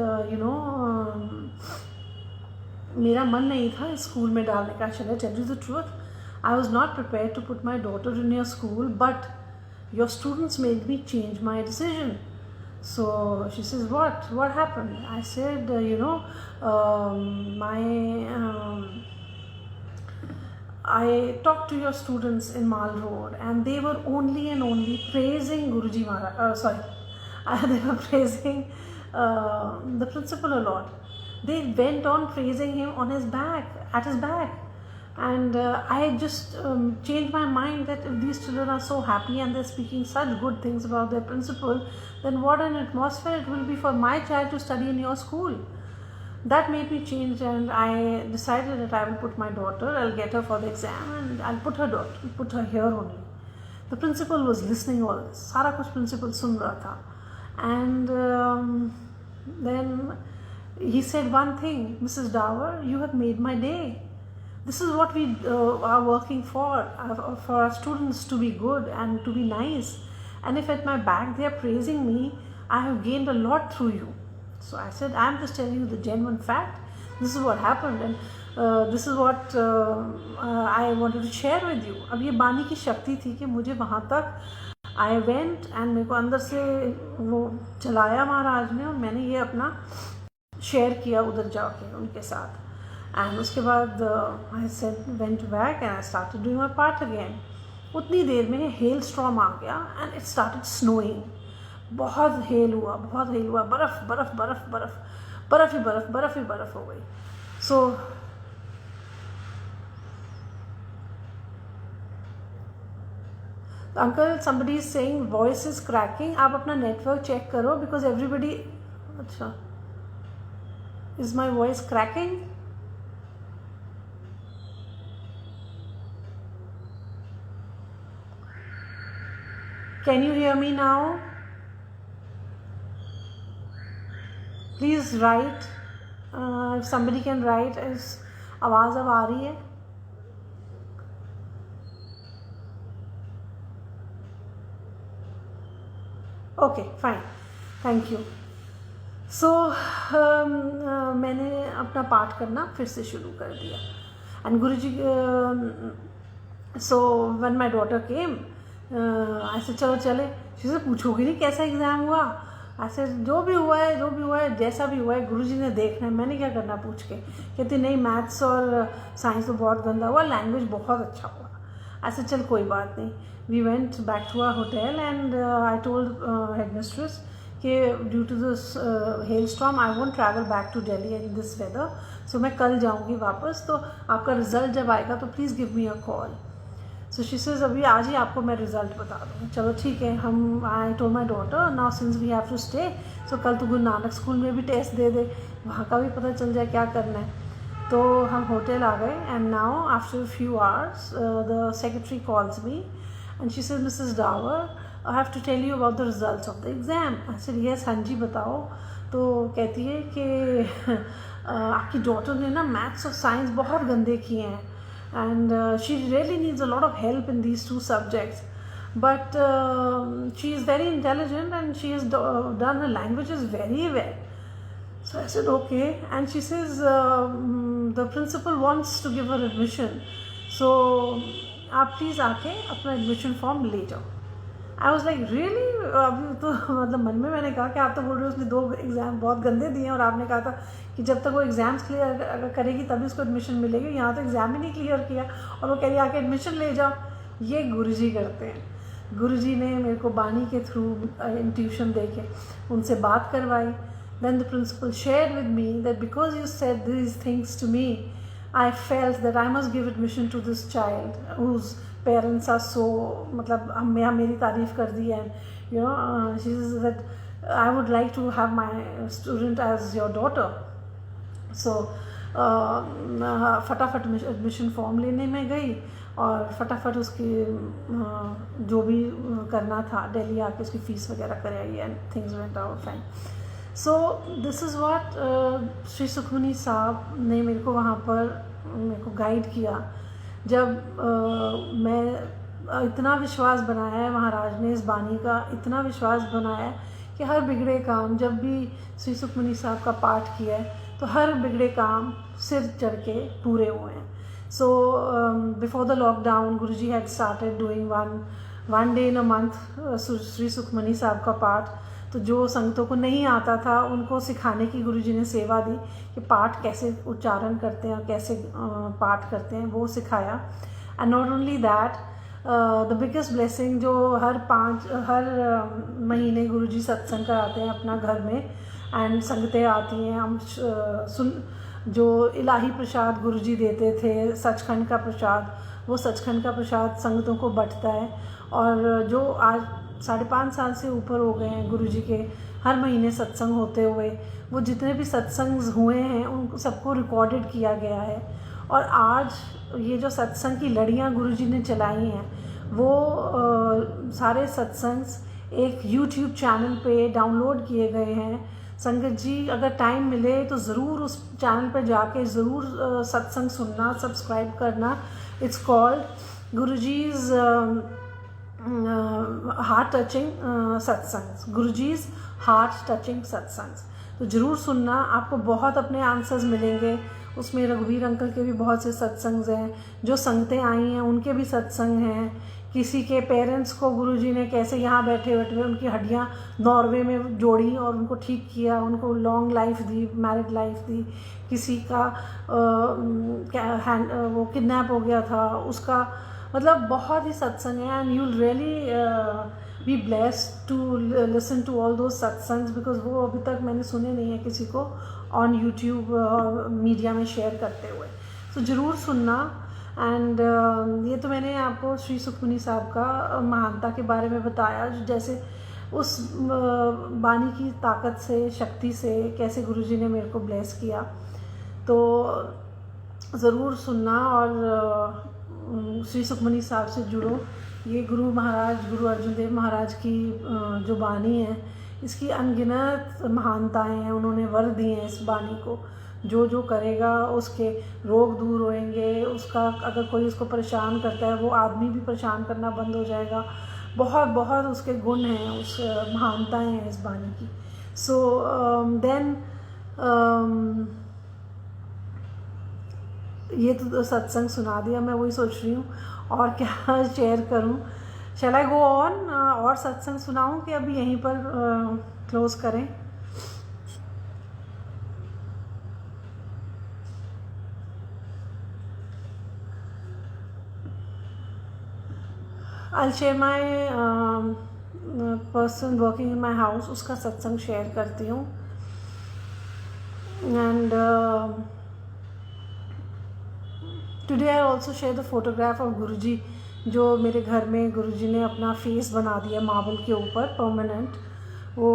मेरा मन नहीं था स्कूल में डालने का। Shall I tell you the truth, I was not prepared to put my daughter in your school, but your students made me change my decision. So she says, what happened? I said, I talked to your students in Mall Road and they were only and only praising Guruji Maharaj, they were praising the principal a lot. They went on praising him on his back, at his back. And I just changed my mind that if these children are so happy and they're speaking such good things about their principal, then what an atmosphere it will be for my child to study in your school. That made me change, and I decided that I will put my daughter, I'll get her for the exam and I'll put her here only. The principal was listening all this. सारा कुछ principal सुन रहा था. And then he said one thing, Mrs. Dower, you have made my day. This is what we are working for our students to be good and to be nice. And if at my back they are praising me, I have gained a lot through you. So I said, I'm just telling you the genuine fact. This is what happened and this is what I wanted to share with you. अब ये बानी की शक्ति थी कि मुझे वहाँ तक I went and मेरे को अंदर से वो चलाया महाराज ने, और मैंने ये अपना शेयर किया उधर जाके उनके साथ। एंड उसके बाद I went back and I started doing my part again. उतनी देर में हेल स्टॉर्म आ गया एंड इट स्टार्टेड स्नोइंग। बहुत हेल हुआ, बर्फ़ बर्फ़ बर्फ़ बर्फ़ बर्फ़ ही बर्फ़ हो गई। सो uncle somebody is saying voice is cracking। आप अपना नेटवर्क चेक करो बिकॉज एवरीबडी, अच्छा, is my voice cracking? Can you hear me now? Please write. If somebody can write, is आवाज़ अब आ रही है? Okay, fine. Thank you. So मैंने अपना पाठ करना फिर से शुरू कर दिया. And Guruji, so when my daughter came, ऐसे चलो चले, से पूछोगी नहीं कैसा एग्ज़ाम हुआ? ऐसे जो भी हुआ है जैसा भी हुआ है गुरुजी ने देखना है, मैंने क्या करना पूछ के। कहती नहीं, मैथ्स और साइंस तो बहुत गंदा हुआ, लैंग्वेज बहुत अच्छा हुआ। ऐसे चल कोई बात नहीं। We went back to our hotel and I told head mistress कि due to this hail storm I won't travel back to Delhi in this weather, so मैं कल जाऊँगी वापस, तो आपका रिज़ल्ट जब आएगा तो please give me a call. So she says अभी आज ही आपको मैं रिज़ल्ट बता दूँ। चलो ठीक है। हम I told my daughter now since we have to stay, so कल तो गुरु नानक स्कूल में भी टेस्ट दे दे, वहाँ का भी पता चल जाए क्या करना है। तो हम होटल आ गए and now after few hours the secretary calls me and she says Mrs Dawar I have to tell you about the results of the exam. I said yes, हाँ जी बताओ। तो कहती है कि आपकी डॉटर ने ना मैथ्स और साइंस बहुत गंदे किए हैं and she really needs a lot of help in these two subjects, but she is very intelligent and she has done her languages very well. So I said okay, and she says the principal wants to give her admission, so आप please आके अपना admission form ले जाओ। I was like really, अभी तो मतलब मन में मैंने कहा कि आप तो बोल रहे हो उसने 2 एग्ज़ाम बहुत गंदे दिए हैं और आपने कहा था कि जब तक वो एग्ज़ाम्स क्लियर अगर करेगी तभी उसको एडमिशन मिलेगी, यहाँ तो एग्ज़ाम ही नहीं क्लियर किया और वो कह रही आके एडमिशन ले जाओ। ये गुरुजी करते हैं। गुरुजी ने मेरे को बानी के थ्रू ट्यूशन दे के उनसे बात करवाई then the principal shared with me that because you said these things to me, I felt that I must give admission to this child whose parents are so, मतलब मेरी तारीफ़ कर दी है, you know, she says that I would like to have my student as your daughter. So फटाफट admission form लेने में गई और फटाफट उसकी जो भी करना था दिल्ली आके उसकी फ़ीस वगैरह कराई and things went out fine. So this is what Shri Sukhmani साहब ने मेरे को वहाँ पर मेरे को गाइड किया. जब मैं इतना विश्वास बनाया है महाराज ने, इस बानी का इतना विश्वास बनाया है कि हर बिगड़े काम, जब भी श्री सुखमनी साहब का पाठ किया है तो हर बिगड़े काम सिर चढ़ के पूरे हुए हैं. So before the lockdown Guruji had started doing one day in a month Shri Sukhmani साहब का पाठ. तो जो संगतों को नहीं आता था उनको सिखाने की गुरुजी ने सेवा दी कि पाठ कैसे उच्चारण करते हैं, कैसे पाठ करते हैं, वो सिखाया. And not only that, the biggest blessing जो हर महीने गुरुजी सत्संग कराते हैं अपना घर में एंड संगतें आती हैं. हम जो इलाही प्रसाद गुरुजी देते थे, सचखंड का प्रसाद, वो सचखंड का प्रसाद संगतों को बंटता है. और जो आज 5.5 साल से ऊपर हो गए हैं गुरुजी के हर महीने सत्संग होते हुए, वो जितने भी सत्संग हुए हैं उन सबको रिकॉर्डेड किया गया है. और आज ये जो सत्संग की लड़ियाँ गुरुजी ने चलाई हैं वो सारे सत्संग एक YouTube चैनल पे डाउनलोड किए गए हैं. संगत जी अगर टाइम मिले तो ज़रूर उस चैनल पर जाके ज़रूर सत्संग सुनना, सब्सक्राइब करना. इट्स कॉल्ड गुरुजीज़ हार्ट टचिंग सत्संग, गुरुजीज़ हार्ट टचिंग सत्संग. तो ज़रूर सुनना, आपको बहुत अपने आंसर्स मिलेंगे. उसमें रघुवीर अंकल के भी बहुत से सत्संग हैं, जो संगतें आई हैं उनके भी सत्संग हैं. किसी के पेरेंट्स को गुरुजी ने कैसे यहाँ बैठे बैठे उनकी हड्डियाँ नॉर्वे में जोड़ी और उनको ठीक किया, उनको लॉन्ग लाइफ दी, मैरिड लाइफ दी. किसी का वो किडनैप हो गया था, उसका मतलब बहुत ही सत्संग है. And you really be blessed to listen to all those satsangs because वो अभी तक मैंने सुने नहीं है किसी को ऑन यूट्यूब मीडिया में शेयर करते हुए. तो ज़रूर सुनना. एंड ये तो मैंने आपको श्री सुखमनी साहब का महानता के बारे में बताया, जैसे उस बानी की ताकत से, शक्ति से कैसे गुरुजी ने मेरे को ब्लेस किया. तो ज़रूर सुनना और श्री सुखमनी साहब से जुड़ो. ये गुरु महाराज, गुरु अर्जुन देव महाराज की जो बानी है, इसकी अनगिनत महानताएं हैं. उन्होंने वर दिए हैं इस बानी को. जो जो करेगा उसके रोग दूर होंगे. उसका अगर कोई उसको परेशान करता है वो आदमी भी परेशान करना बंद हो जाएगा. बहुत बहुत उसके गुण हैं, उस महानताएं हैं इस बानी की. सो देन ये तो सत्संग सुना दिया. मैं वही सोच रही हूँ और क्या शेयर करूँ. शैल आई गो ऑन और सत्संग सुनाऊँ कि अभी यहीं पर क्लोज़ करें. I'll share my person working in my house, उसका सत्संग शेयर करती हूँ. And today I also share the photograph of Guruji, जो मेरे घर में गुरुजी ने अपना फेस बना दिया मार्बल के ऊपर परमानेंट. वो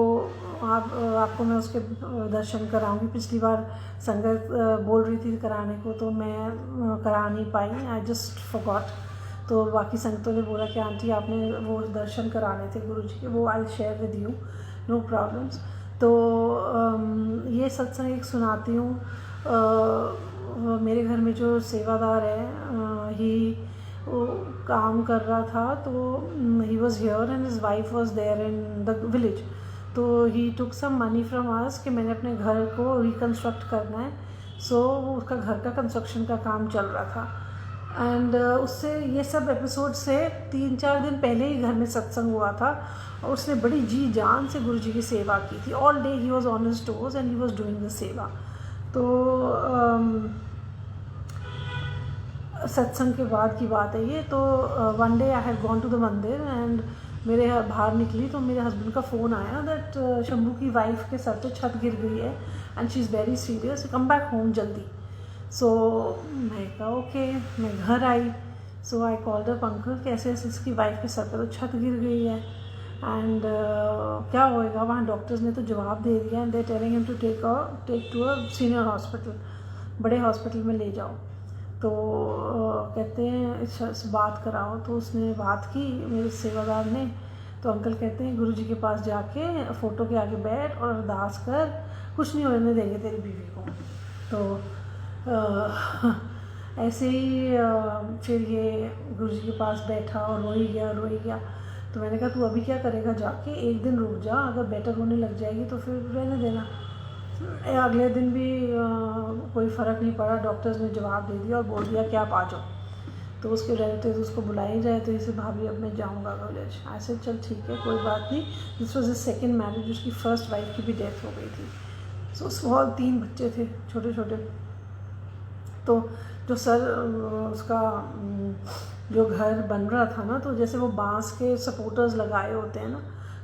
आपको मैं उसके दर्शन कराऊंगी. पिछली बार संगत बोल रही थी कराने को तो मैं करा नहीं पाई, आई जस्ट फॉरगॉट. तो बाकी संगतों ने बोला कि आंटी आपने वो दर्शन कराने थे गुरुजी के, वो I share with you, no problems. तो ये सत्संग एक सुनाती हूँ. मेरे घर में जो सेवादार है ही वो काम कर रहा था, तो he was here and his wife was there in the village. तो he took some money from us कि मैंने अपने घर को रिकन्स्ट्रक्ट करना है. सो उसका घर का कंस्ट्रक्शन का काम चल रहा था. एंड उससे ये सब एपिसोड से 3-4 दिन पहले ही घर में सत्संग हुआ था और उसने बड़ी जी जान से गुरुजी की सेवा की थी. All day he was on his toes and he was doing the सेवा. तो सत्संग के बाद की बात है ये. तो one day I had gone to the mandir and मेरे बाहर निकली तो मेरे हस्बैंड का फ़ोन आया दैट शंभू की वाइफ के सर पे छत गिर गई है and she is very serious, come back home जल्दी। सो मैं कहा ओके, मैं घर आई। सो आई कॉल्ड अप अंकल, कैसे ऐसे इसकी वाइफ के सर पे तो छत गिर गई है एंड क्या होएगा। वहाँ डॉक्टर्स ने तो जवाब दे दिया and they telling him to take to a senior hospital, बड़े हॉस्पिटल में ले जाओ। तो कहते हैं इस बात कराओ। तो उसने बात की मेरे सेवादार ने। तो अंकल कहते हैं गुरुजी के पास जाके फ़ोटो के आगे बैठ और अरदास कर, कुछ नहीं होने देंगे तेरी बीवी को। तो ऐसे ही फिर ये गुरुजी के पास बैठा और रोई गया। तो मैंने कहा तू अभी क्या करेगा, जाके एक दिन रुक जा, अगर बेटर होने लग जाएगी तो फिर रहने देना। अगले दिन भी कोई फ़र्क नहीं पड़ा, डॉक्टर्स ने जवाब दे दिया और बोल दिया कि आप आ जाओ। तो उसके रिलेटिव्स उसको बुलाई जाए तो इसे भाभी अब मैं जाऊँगा कॉलेज। ऐसे चल ठीक है कोई बात नहीं। This was his second marriage, उसकी फर्स्ट वाइफ की भी डेथ हो गई थी। सो स्मॉल 3 बच्चे थे छोटे छोटे। तो जो सर उसका जो घर बन रहा था ना, तो जैसे वो बांस के सपोर्टर्स लगाए होते हैं ना,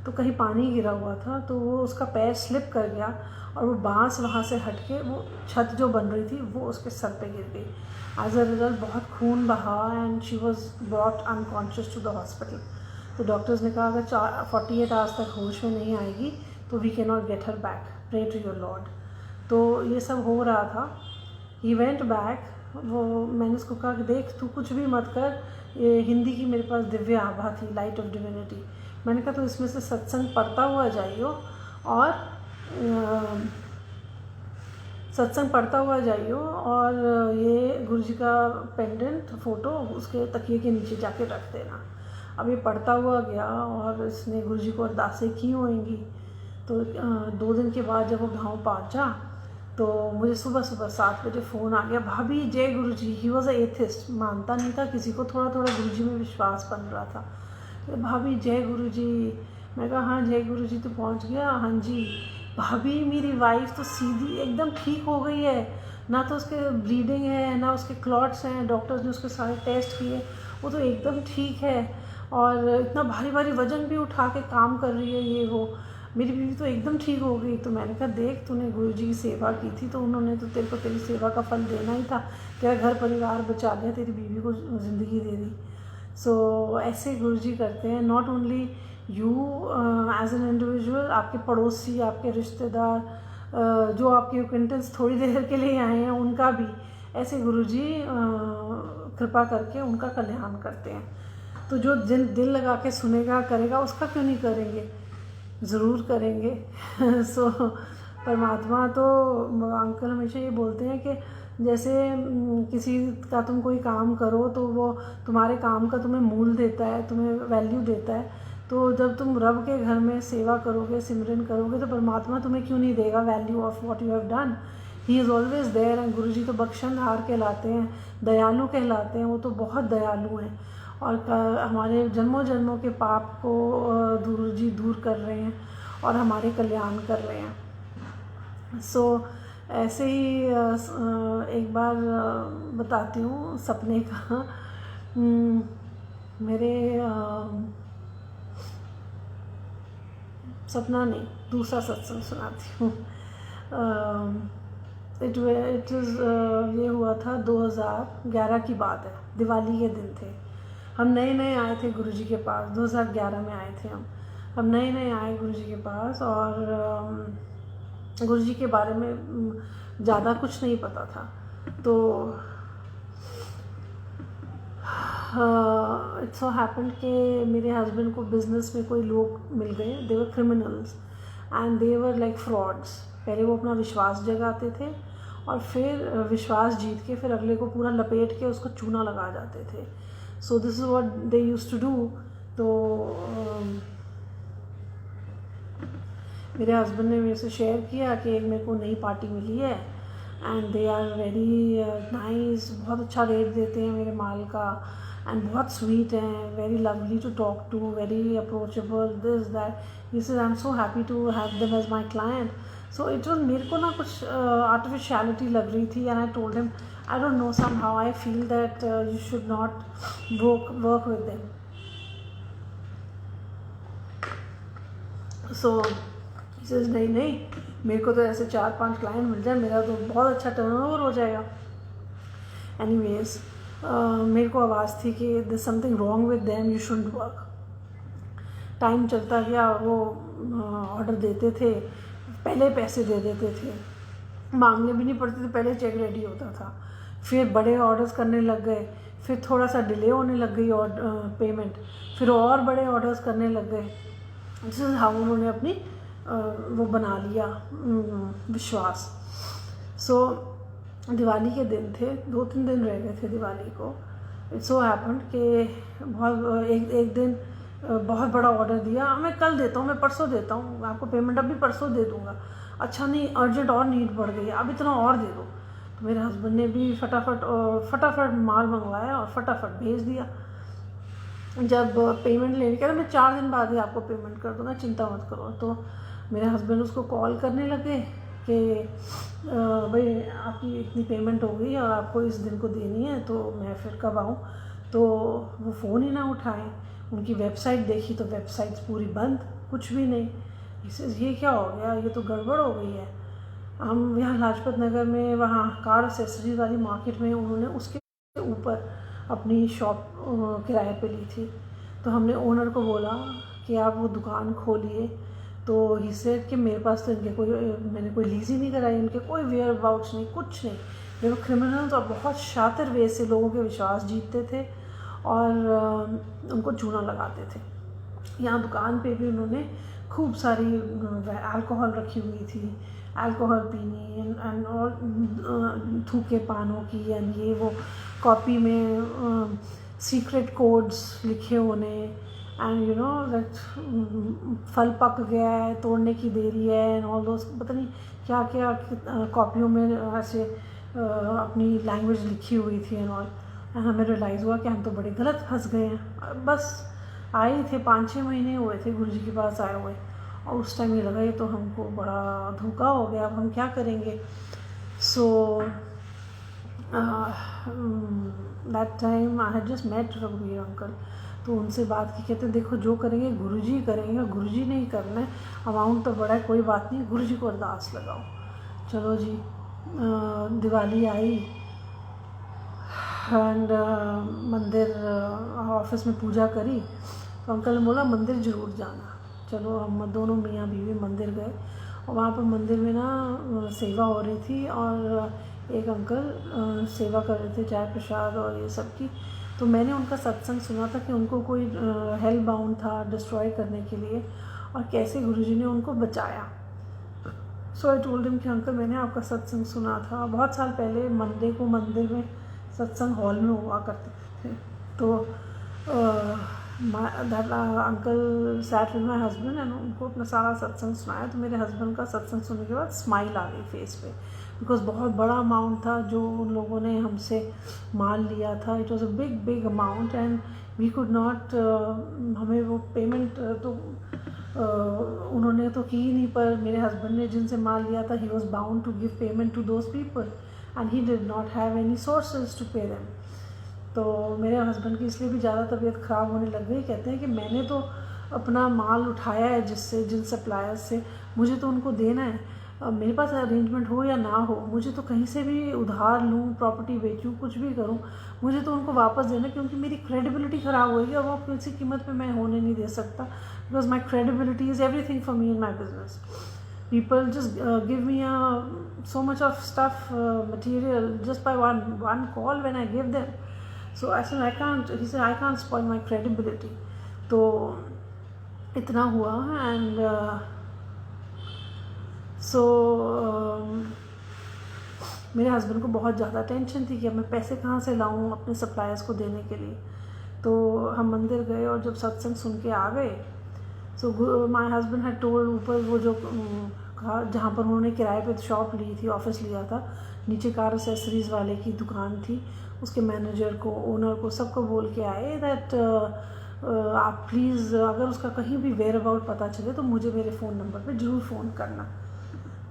तो कहीं पानी गिरा हुआ था तो वो उसका पैर स्लिप कर गया और वो बांस वहाँ से हट के वो छत जो बन रही थी वो उसके सर पे गिर गई। एज अ रिजल्ट बहुत खून बहा and she was brought unconscious to the hospital. तो डॉक्टर्स ने कहा अगर 48 आवर्स तक होश में नहीं आएगी तो we can not get her back, pray to your lord. तो ये सब हो रहा था। He went back. वो मैंने उसको कहा कि देख तू कुछ भी मत कर, ये हिंदी की मेरे पास दिव्य आभा थी, लाइट ऑफ डिविनिटी। मैंने कहा तो इसमें से सत्संग पढ़ता हुआ जाइयो और सत्संग पढ़ता हुआ जाइयो और ये गुरुजी का पेंडेंट फ़ोटो उसके तकिए के नीचे जाके रख देना। अब ये पढ़ता हुआ गया और इसने गुरुजी को अरदासें की होंगी। तो 2 दिन के बाद जब वो गाँव पहुँचा तो मुझे सुबह 7 बजे फ़ोन आ गया, भाभी जय गुरुजी। ही वॉज अ एथिस्ट, मानता नहीं था किसी को, थोड़ा गुरुजी में विश्वास बन रहा था। तो भाभी जय गुरुजी। मैं कहा हाँ जय गुरुजी, तो पहुँच गया। हाँ जी भाभी मेरी वाइफ तो सीधी एकदम ठीक हो गई है, ना तो उसके ब्लीडिंग है ना उसके क्लॉट्स हैं, डॉक्टर्स ने उसके सारे टेस्ट किए, वो तो एकदम ठीक है और इतना भारी वज़न भी उठा के काम कर रही है ये वो, मेरी बीवी तो एकदम ठीक हो गई। तो मैंने कहा देख तूने गुरुजी की सेवा की थी तो उन्होंने तो तेरे को तेरी सेवा का फल देना ही था, तेरा घर परिवार बचा लिया, तेरी बीवी को ज़िंदगी दे दी। सो ऐसे गुरुजी करते हैं। Not only you as an individual, आपके पड़ोसी, आपके रिश्तेदार, जो आपके एक्वेंटेंस थोड़ी देर के लिए आए हैं उनका भी ऐसे गुरुजी कृपा करके उनका कल्याण करते हैं। तो जो दिल लगा के सुनेगा करेगा, उसका क्यों नहीं करेंगे, ज़रूर करेंगे। सो परमात्मा तो अंकल हमेशा ये बोलते हैं कि जैसे किसी का तुम कोई काम करो तो वो तुम्हारे काम का तुम्हें मूल देता है, तुम्हें वैल्यू देता है। तो जब तुम रब के घर में सेवा करोगे, सिमरन करोगे, तो परमात्मा तुम्हें क्यों नहीं देगा value of what you have done. He is always there. And Guruji तो बख्शनहार कहलाते हैं, दयालु कहलाते हैं, वो तो बहुत दयालु हैं और हमारे जन्मों जन्मों के पाप को गुरुजी दूर कर रहे हैं और हमारे कल्याण कर रहे हैं। सो ऐसे ही एक बार बताती हूँ सपने का। मेरे सपना नहीं, दूसरा सत्संग सुनाती हूँ। इट इज़ ये हुआ था 2011 की बात है, दिवाली के दिन थे। हम नए आए थे गुरुजी के पास, 2011 में आए थे हम नए आए गुरुजी के पास और गुरुजी के बारे में ज़्यादा कुछ नहीं पता था। तो इट सो हैपन कि मेरे हस्बैंड को बिज़नेस में कोई लोग मिल गए, they were criminals and they were like frauds. पहले वो अपना विश्वास जगाते थे और फिर विश्वास जीत के फिर अगले को पूरा लपेट के उसको चूना लगा जाते थे। So this is what they used to do. तो मेरे हस्बैंड ने मेरे से शेयर किया कि एक मेरे को नई पार्टी मिली है and they are very nice, बहुत अच्छा रेट देते हैं मेरे माल का एंड बहुत स्वीट हैं, very lovely to talk to, very approachable, this that. He said I am so happy to have them as my client. So it was, मेरे को ना कुछ आर्टिफिशियलिटी लग रही थी and I told him I don't know, somehow I feel that you should not work with them. So नहीं नहीं, मेरे को तो ऐसे 4-5 क्लाइंट मिल जाए, मेरा तो बहुत अच्छा टर्नओवर हो जाएगा। एनीवेज मेरे को आवाज़ थी कि this something wrong with them, you shouldn't work. Time चलता गया, वो ऑर्डर देते थे, पहले पैसे दे देते थे, मांगने भी नहीं पड़ते थे, पहले चेक रेडी होता था। फिर बड़े ऑर्डर्स करने लग गए, फिर थोड़ा सा डिले होने लग गई पेमेंट, फिर और बड़े ऑर्डर्स करने लग गए। दिस इज़ हाउ उन्होंने अपनी वो बना लिया विश्वास। सो दिवाली के दिन थे, 2-3 दिन रह गए थे दिवाली को। इट्स सो हैपन कि बहुत एक दिन बहुत बड़ा ऑर्डर दिया, मैं कल देता हूँ, मैं परसों देता हूँ, आपको पेमेंट अभी परसों दे दूँगा। अच्छा नहीं, अर्जेंट और नीड बढ़ गई है, अब इतना और दे दो। तो मेरे हस्बैंड ने भी फटाफट माल मंगवाया और फटाफट भेज दिया। जब पेमेंट लेने के, मैं 4 दिन बाद ही आपको पेमेंट कर दूँगा, चिंता मत करो। तो मेरे हस्बैंड उसको कॉल करने लगे कि भाई आपकी इतनी पेमेंट हो गई और आपको इस दिन को देनी है, तो मैं फिर कब आऊँ। तो वो फ़ोन ही ना उठाएं, उनकी वेबसाइट देखी तो वेबसाइट्स पूरी बंद, कुछ भी नहीं। ये क्या हो गया, ये तो गड़बड़ हो गई है। हम यहाँ लाजपत नगर में, वहाँ कार एक्सेसरीज वाली मार्केट में, उन्होंने उसके ऊपर अपनी शॉप किराए पे ली थी। तो हमने ओनर को बोला कि आप वो दुकान खोलिए। तो ही सेड कि मेरे पास तो मैंने कोई लीज ही नहीं कराई, इनके कोई वेयर अबाउट्स नहीं, कुछ नहीं। वे वो क्रिमिनल्स और बहुत शातिर वे से लोगों के विश्वास जीतते थे और उनको चूना लगाते थे। यहाँ दुकान पे भी उन्होंने खूब सारी अल्कोहल रखी हुई थी, अल्कोहल पीनी एंड और थूके पानों की, एंड ये वो कॉपी में सीक्रेट कोड्स लिखे होने, एंड यू नो दैट फल पक गया है, तोड़ने की देरी है, एंड ऑल दोस, पता नहीं क्या क्या कॉपियों में ऐसे अपनी लैंग्वेज लिखी हुई थी एंड ऑल। एंड हमें रियलाइज़ हुआ कि हम तो बड़े गलत फंस गए हैं। बस आए थे, 5-6 महीने हुए थे गुरुजी के पास आए हुए, और उस टाइम ये लगा ये तो हमको बड़ा धोखा हो गया, अब हम क्या करेंगे। So that time I had just met रघुवीर अंकल। तो उनसे बात की, कहते देखो जो करेंगे गुरुजी करेंगे, गुरुजी नहीं करना है, अमाउंट तो बड़ा है, कोई बात नहीं, गुरुजी को अरदास लगाओ। चलो जी, दिवाली आई एंड मंदिर, ऑफिस में पूजा करी, तो अंकल ने बोला मंदिर ज़रूर जाना। चलो हम दोनों मियाँ बीवी मंदिर गए, और वहाँ पर मंदिर में ना सेवा हो रही थी, और एक अंकल सेवा कर रहे थे चाय प्रसाद और ये सब की। तो मैंने उनका सत्संग सुना था कि उनको कोई हेल बाउंड था डिस्ट्रॉय करने के लिए, और कैसे गुरुजी ने उनको बचाया। सो आई टोल्ड हिम कि अंकल मैंने आपका सत्संग सुना था, बहुत साल पहले मंडे को मंदिर में सत्संग हॉल में हुआ करते थे। तो uncle sat with my husband and उनको अपना सारा सत्संग सुनाया। तो मेरे हस्बैंड का सत्संग सुनने के बाद स्माइल आ गई फेस पे, बिकॉज बहुत बड़ा अमाउंट था जो उन लोगों ने हमसे माल लिया था। It was a big amount and we could not, हमें वो पेमेंट तो उन्होंने तो की ही नहीं, पर मेरे हस्बैंड ने जिनसे माल लिया था he was bound to give payment to those people and he did not have any sources to pay them. तो मेरे हस्बैंड की इसलिए भी ज़्यादा तबीयत ख़राब होने लग गई। कहते हैं कि मैंने तो अपना माल उठाया है जिन सप्लायर्स से, मुझे तो उनको देना है, मेरे पास अरेंजमेंट हो या ना हो, मुझे तो कहीं से भी उधार लूँ, प्रॉपर्टी बेचूँ, कुछ भी करूँ, मुझे तो उनको वापस देना, क्योंकि मेरी क्रेडिबिलिटी ख़राब होगी और वो किसी कीमत पे मैं होने नहीं दे सकता, because my credibility is everything for me in my business. People just give me so much of stuff, material, just by one call when I give them. So I said, he said, I can't spoil my credibility. तो इतना हुआ and मेरे husband को बहुत ज़्यादा tension थी कि अब मैं पैसे कहाँ से लाऊं अपने सप्लायर्स को देने के लिए। तो हम मंदिर गए और जब सत्संग सुन के आ गए, सो माई हस्बैंड हैड टोल्ड, ऊपर वो जो जहाँ पर उन्होंने किराए पे शॉप ली थी, ऑफिस लिया था, नीचे कार एक्सेसरीज़ वाले की दुकान थी, उसके मैनेजर को, ओनर को, सबको बोल के आए दैट आप प्लीज़ अगर उसका कहीं भी वेयर अबाउट पता चले तो मुझे मेरे फ़ोन नंबर पे ज़रूर फ़ोन करना।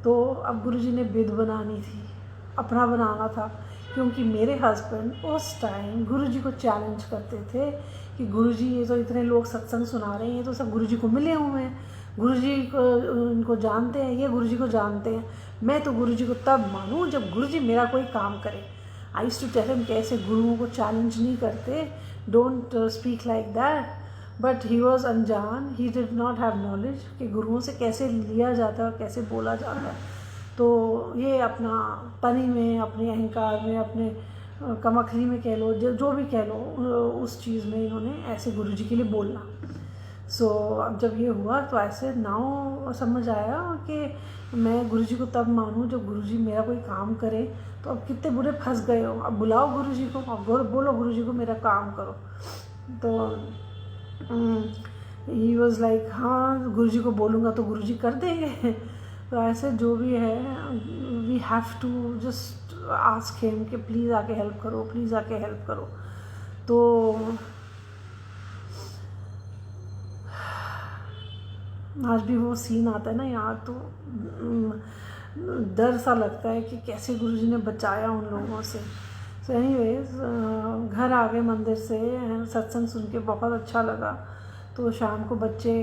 तो अब गुरुजी ने बिद बनानी थी, अपना बनाना था, क्योंकि मेरे हस्बैंड उस टाइम गुरुजी को चैलेंज करते थे कि गुरुजी ये तो इतने लोग सत्संग सुना रहे हैं, ये तो सब गुरुजी को मिले हुए हैं, गुरुजी को इनको जानते हैं, ये गुरुजी को जानते हैं, मैं तो गुरुजी को तब मानूं जब गुरुजी मेरा कोई काम करे। I used to tell him कि ऐसे गुरुओं को चैलेंज नहीं करते, don't speak like that. But he was अनजान, he did not have knowledge कि गुरुओं से कैसे लिया जाता है और कैसे बोला जाता है। तो ये अपना तनी में, अपने अहंकार में, अपने कमखली में कह लो, जो भी कह लो, उस चीज़ में इन्होंने ऐसे गुरुजी के लिए बोलना। सो अब जब ये हुआ तो ऐसे नाउ समझ आया कि मैं गुरुजी को तब मानूं जब गुरुजी मेरा कोई काम करे। तो अब कितने बुरे फंस गए हो, अब बुलाओ गुरुजी को, अब बोलो गुरुजी को मेरा काम करो। तो ही वॉज लाइक हाँ गुरुजी को बोलूँगा तो गुरुजी कर देंगे। तो ऐसे जो भी है, we have to just ask him कि प्लीज़ आके हेल्प करो, प्लीज़ आके हेल्प करो। तो आज भी वो सीन आता है ना यार, तो डर सा लगता है कि कैसे गुरुजी ने बचाया उन लोगों से। सो एनीवेज घर आ गए मंदिर से, सत्संग सुन के बहुत अच्छा लगा। तो शाम को बच्चे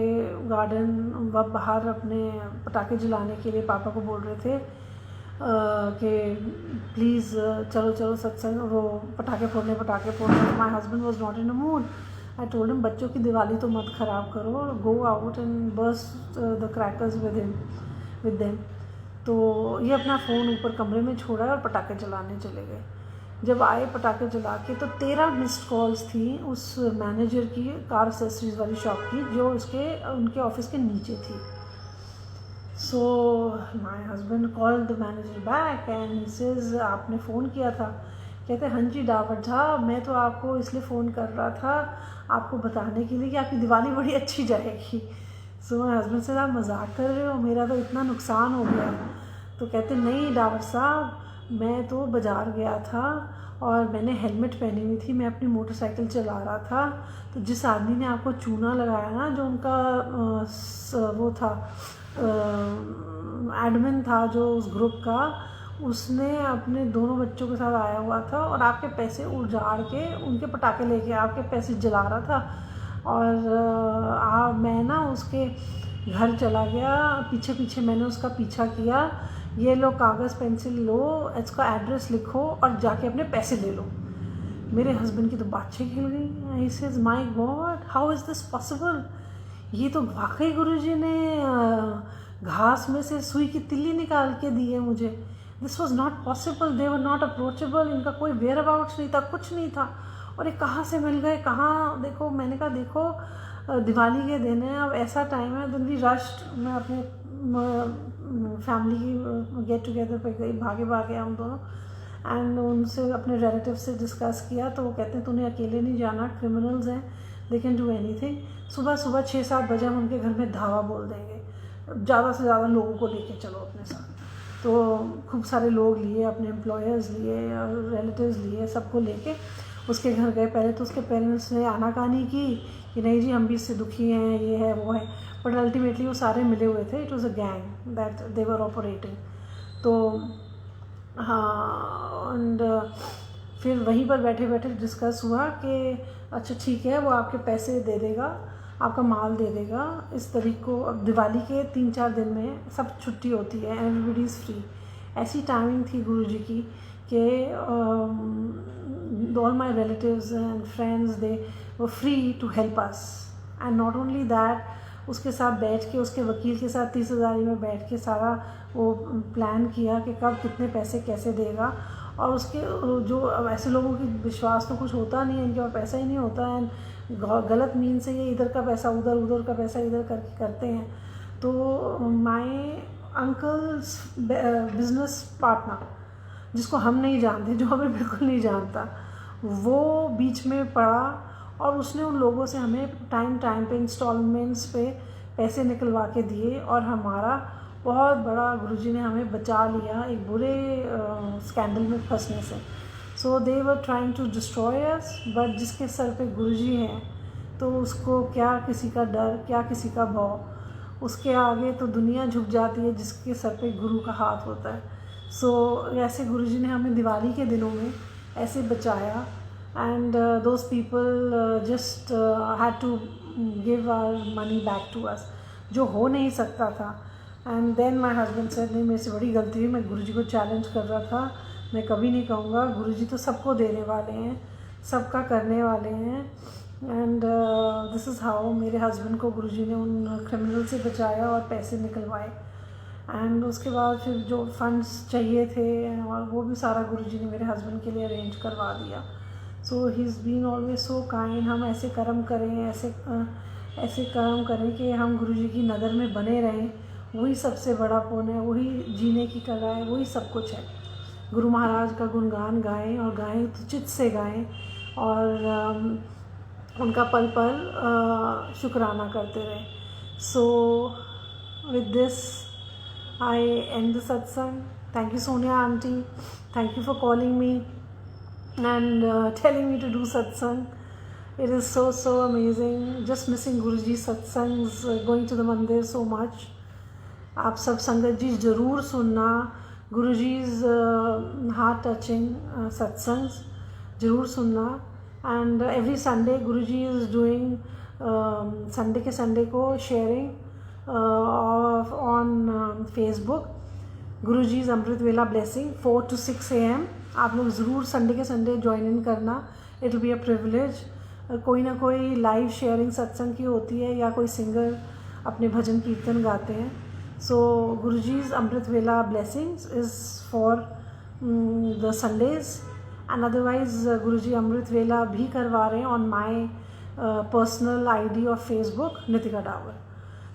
गार्डन बाहर अपने पटाखे जलाने के लिए पापा को बोल रहे थे कि प्लीज़ चलो चलो सत्संग, वो पटाखे फोड़ने। My husband was not in a mood. I told him बच्चों की दिवाली तो मत ख़राब करो, go out and burst the crackers with them. तो ये अपना फ़ोन ऊपर कमरे में छोड़ा और पटाखे जलाने चले गए। जब आए पटाखे जला के तो 13 मिस्ड कॉल्स थी उस मैनेजर की, कार एक्सेसरीज वाली शॉप की, जो उनके ऑफिस के नीचे थी। So my husband called the manager back and he says आपने फ़ोन किया था? कहते हाँ जी डावर साहब, मैं तो आपको इसलिए फ़ोन कर रहा था आपको बताने के लिए कि आपकी दिवाली बड़ी अच्छी जाएगी। सो माई हस्बैंड से आप मजाक कर रहे हो, मेरा तो इतना नुकसान हो गया। तो कहते नहीं डावर साहब, मैं तो बाज़ार गया था और मैंने हेलमेट पहनी हुई थी, मैं अपनी मोटरसाइकिल चला रहा था, तो जिस आदमी ने आपको चूना लगाया ना, जो उनका वो था एडमिन था जो उस ग्रुप का, उसने अपने दोनों बच्चों के साथ आया हुआ था और आपके पैसे उजाड़ के उनके पटाखे लेके आपके पैसे जला रहा था। और मैं ना उसके घर चला गया, पीछे पीछे मैंने उसका पीछा किया, ये लो कागज़ पेंसिल लो, इसका एड्रेस लिखो और जाके अपने पैसे ले लो। मेरे हस्बैंड की तो बातचीत खिल गई। He says my God, how is this possible? ये तो वाकई गुरुजी ने घास में से सुई की तिल्ली निकाल के दी है मुझे। This was not possible, they were not approachable, इनका कोई वेयर अबाउट्स नहीं था, कुछ नहीं था। और ये कहाँ से मिल गए, कहाँ? देखो मैंने कहा देखो दिवाली के दिन है, अब ऐसा टाइम है, दिन भी रश्ड। मैं अपने फैमिली की गेट टुगेदर पे गई, भागे हम दोनों, एंड उनसे अपने रिलेटिव से डिस्कस किया। तो वो कहते हैं तूने अकेले नहीं जाना, क्रिमिनल्स हैं, दे कैन डू एनीथिंग। सुबह 6-7 बजे हम उनके घर में धावा बोल देंगे, ज़्यादा से ज़्यादा लोगों को लेके चलो अपने साथ। तो खूब सारे लोग लिए, अपने एम्प्लॉयर्स लिए, रिलेटिव्स लिए, सबको लेके उसके घर गए। पहले तो उसके पेरेंट्स ने आनाकानी की कि नहीं जी हम भी इससे दुखी हैं, ये है वो है, बट अल्टीमेटली वो सारे मिले हुए थे। It was a gang that they were operating. तो हाँ, एंड फिर वहीं पर बैठे बैठे डिस्कस हुआ कि अच्छा ठीक है, वो आपके पैसे दे देगा, आपका माल दे देगा इस तारीख को। अब दिवाली के 3-4 दिन में सब छुट्टी होती है, एवरीबडी इज़ फ्री। ऐसी टाइमिंग थी गुरुजी की कि all my relatives and friends they were free to help us. And not only that, उसके साथ बैठ के, उसके वकील के साथ 30,000 में बैठ के सारा वो प्लान किया कि कब कितने पैसे कैसे देगा। और उसके जो ऐसे लोगों की विश्वास तो कुछ होता नहीं है, इनके पास पैसा ही नहीं होता है, गलत मीन से ये इधर का पैसा उधर, उधर का पैसा इधर करके करते हैं। तो माय अंकल्स बिजनेस पार्टनर, जिसको हम नहीं जानते, जो हमें बिल्कुल नहीं जानता, वो बीच में पड़ा और उसने उन लोगों से हमें टाइम पे इंस्टॉलमेंट्स पे पैसे निकलवा के दिए और हमारा बहुत बड़ा गुरुजी ने हमें बचा लिया एक बुरे स्कैंडल में फंसने से। So they were trying to destroy us, but जिसके सर पे गुरुजी हैं तो उसको क्या किसी का डर, क्या किसी का भौ, उसके आगे तो दुनिया झुक जाती है जिसके सर पे गुरु का हाथ होता है। सो ऐसे गुरुजी ने हमें दिवाली के दिनों में ऐसे बचाया। And those people just had to give our money back to us. जो हो नहीं सकता था। And then my husband said नहीं, मेरे से बड़ी गलती हुई, मैं गुरुजी को चैलेंज कर रहा था, मैं कभी नहीं कहूँगा, गुरुजी तो सबको देने वाले हैं, सबका करने वाले हैं। एंड दिस इज़ हाउ मेरे हस्बैंड को गुरुजी ने उन क्रिमिनल से बचाया और पैसे निकलवाए। एंड उसके बाद फिर जो फंड्स चाहिए थे और वो भी सारा गुरुजी ने मेरे हस्बैंड के लिए अरेंज करवा दिया। So he is been always so kind. हम ऐसे कर्म करें, ऐसे कर्म करें कि हम गुरुजी की नज़र में बने रहें, वही सबसे बड़ा पुण्य है, वही जीने की कला है, वही सब कुछ है। गुरु महाराज का गुणगान गाएं और गाएं तो चित्त से गाएं और उनका पल पल शुक्राना करते रहें। So with this I end the satsang. Thank you, Sonia auntie. Thank you for calling me and telling me to do satsang. It is so amazing. Just missing Guruji satsangs, going to the mandir so much. आप सब संगत जी ज़रूर सुनना Guruji's heart touching satsangs, ज़रूर सुनना। And every Sunday Guruji is doing Sunday के Sunday को sharing on Facebook Guruji's amrit वेला ब्लेसिंग 4 to 6 AM। आप लोग ज़रूर संडे के संडे ज्वाइन इन करना, it will be a privilege. कोई ना कोई लाइव शेयरिंग सत्संग की होती है या कोई सिंगर अपने भजन कीर्तन गाते हैं। सो Guruji's amrit vela blessings is for the Sundays and otherwise Guruji amrit vela भी करवा रहे हैं ऑन माई पर्सनल ID और फेसबुक नितिका डावर।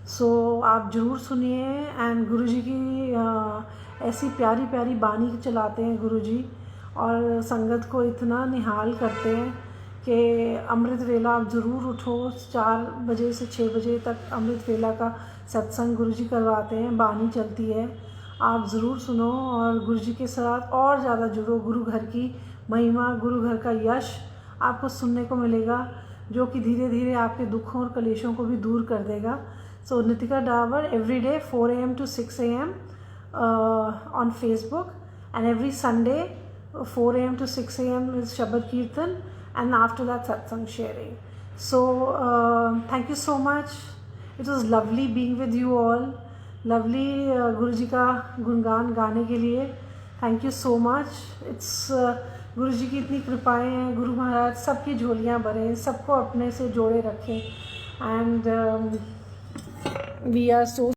सो आप ज़रूर सुनिए। एंड गुरुजी की ऐसी प्यारी प्यारी बानी चलाते हैं गुरुजी और संगत को इतना निहाल करते हैं कि अमृत वेला आप ज़रूर उठो। 4 बजे से 6 बजे तक अमृत वेला का सत्संग गुरुजी करवाते हैं, बानी चलती है, आप ज़रूर सुनो और गुरुजी के साथ और ज़्यादा जुड़ो। गुरु घर की महिमा, गुरु घर का यश आपको सुनने को मिलेगा जो कि धीरे धीरे आपके दुखों और कलेशों को भी दूर कर देगा। So Nitika Davar every day 4 AM to 6 AM on Facebook, and every Sunday 4 AM to 6 AM is Shabad Kirtan, and after that satsang sharing. So thank you so much. It was lovely being with you all. Lovely Guruji का गुणगान गाने के लिए thank you so much. It's गुरुजी की इतनी कृपाएं हैं, गुरु महाराज सबकी झोलियाँ भरें, सबको अपने से जोड़े रखें। And we are so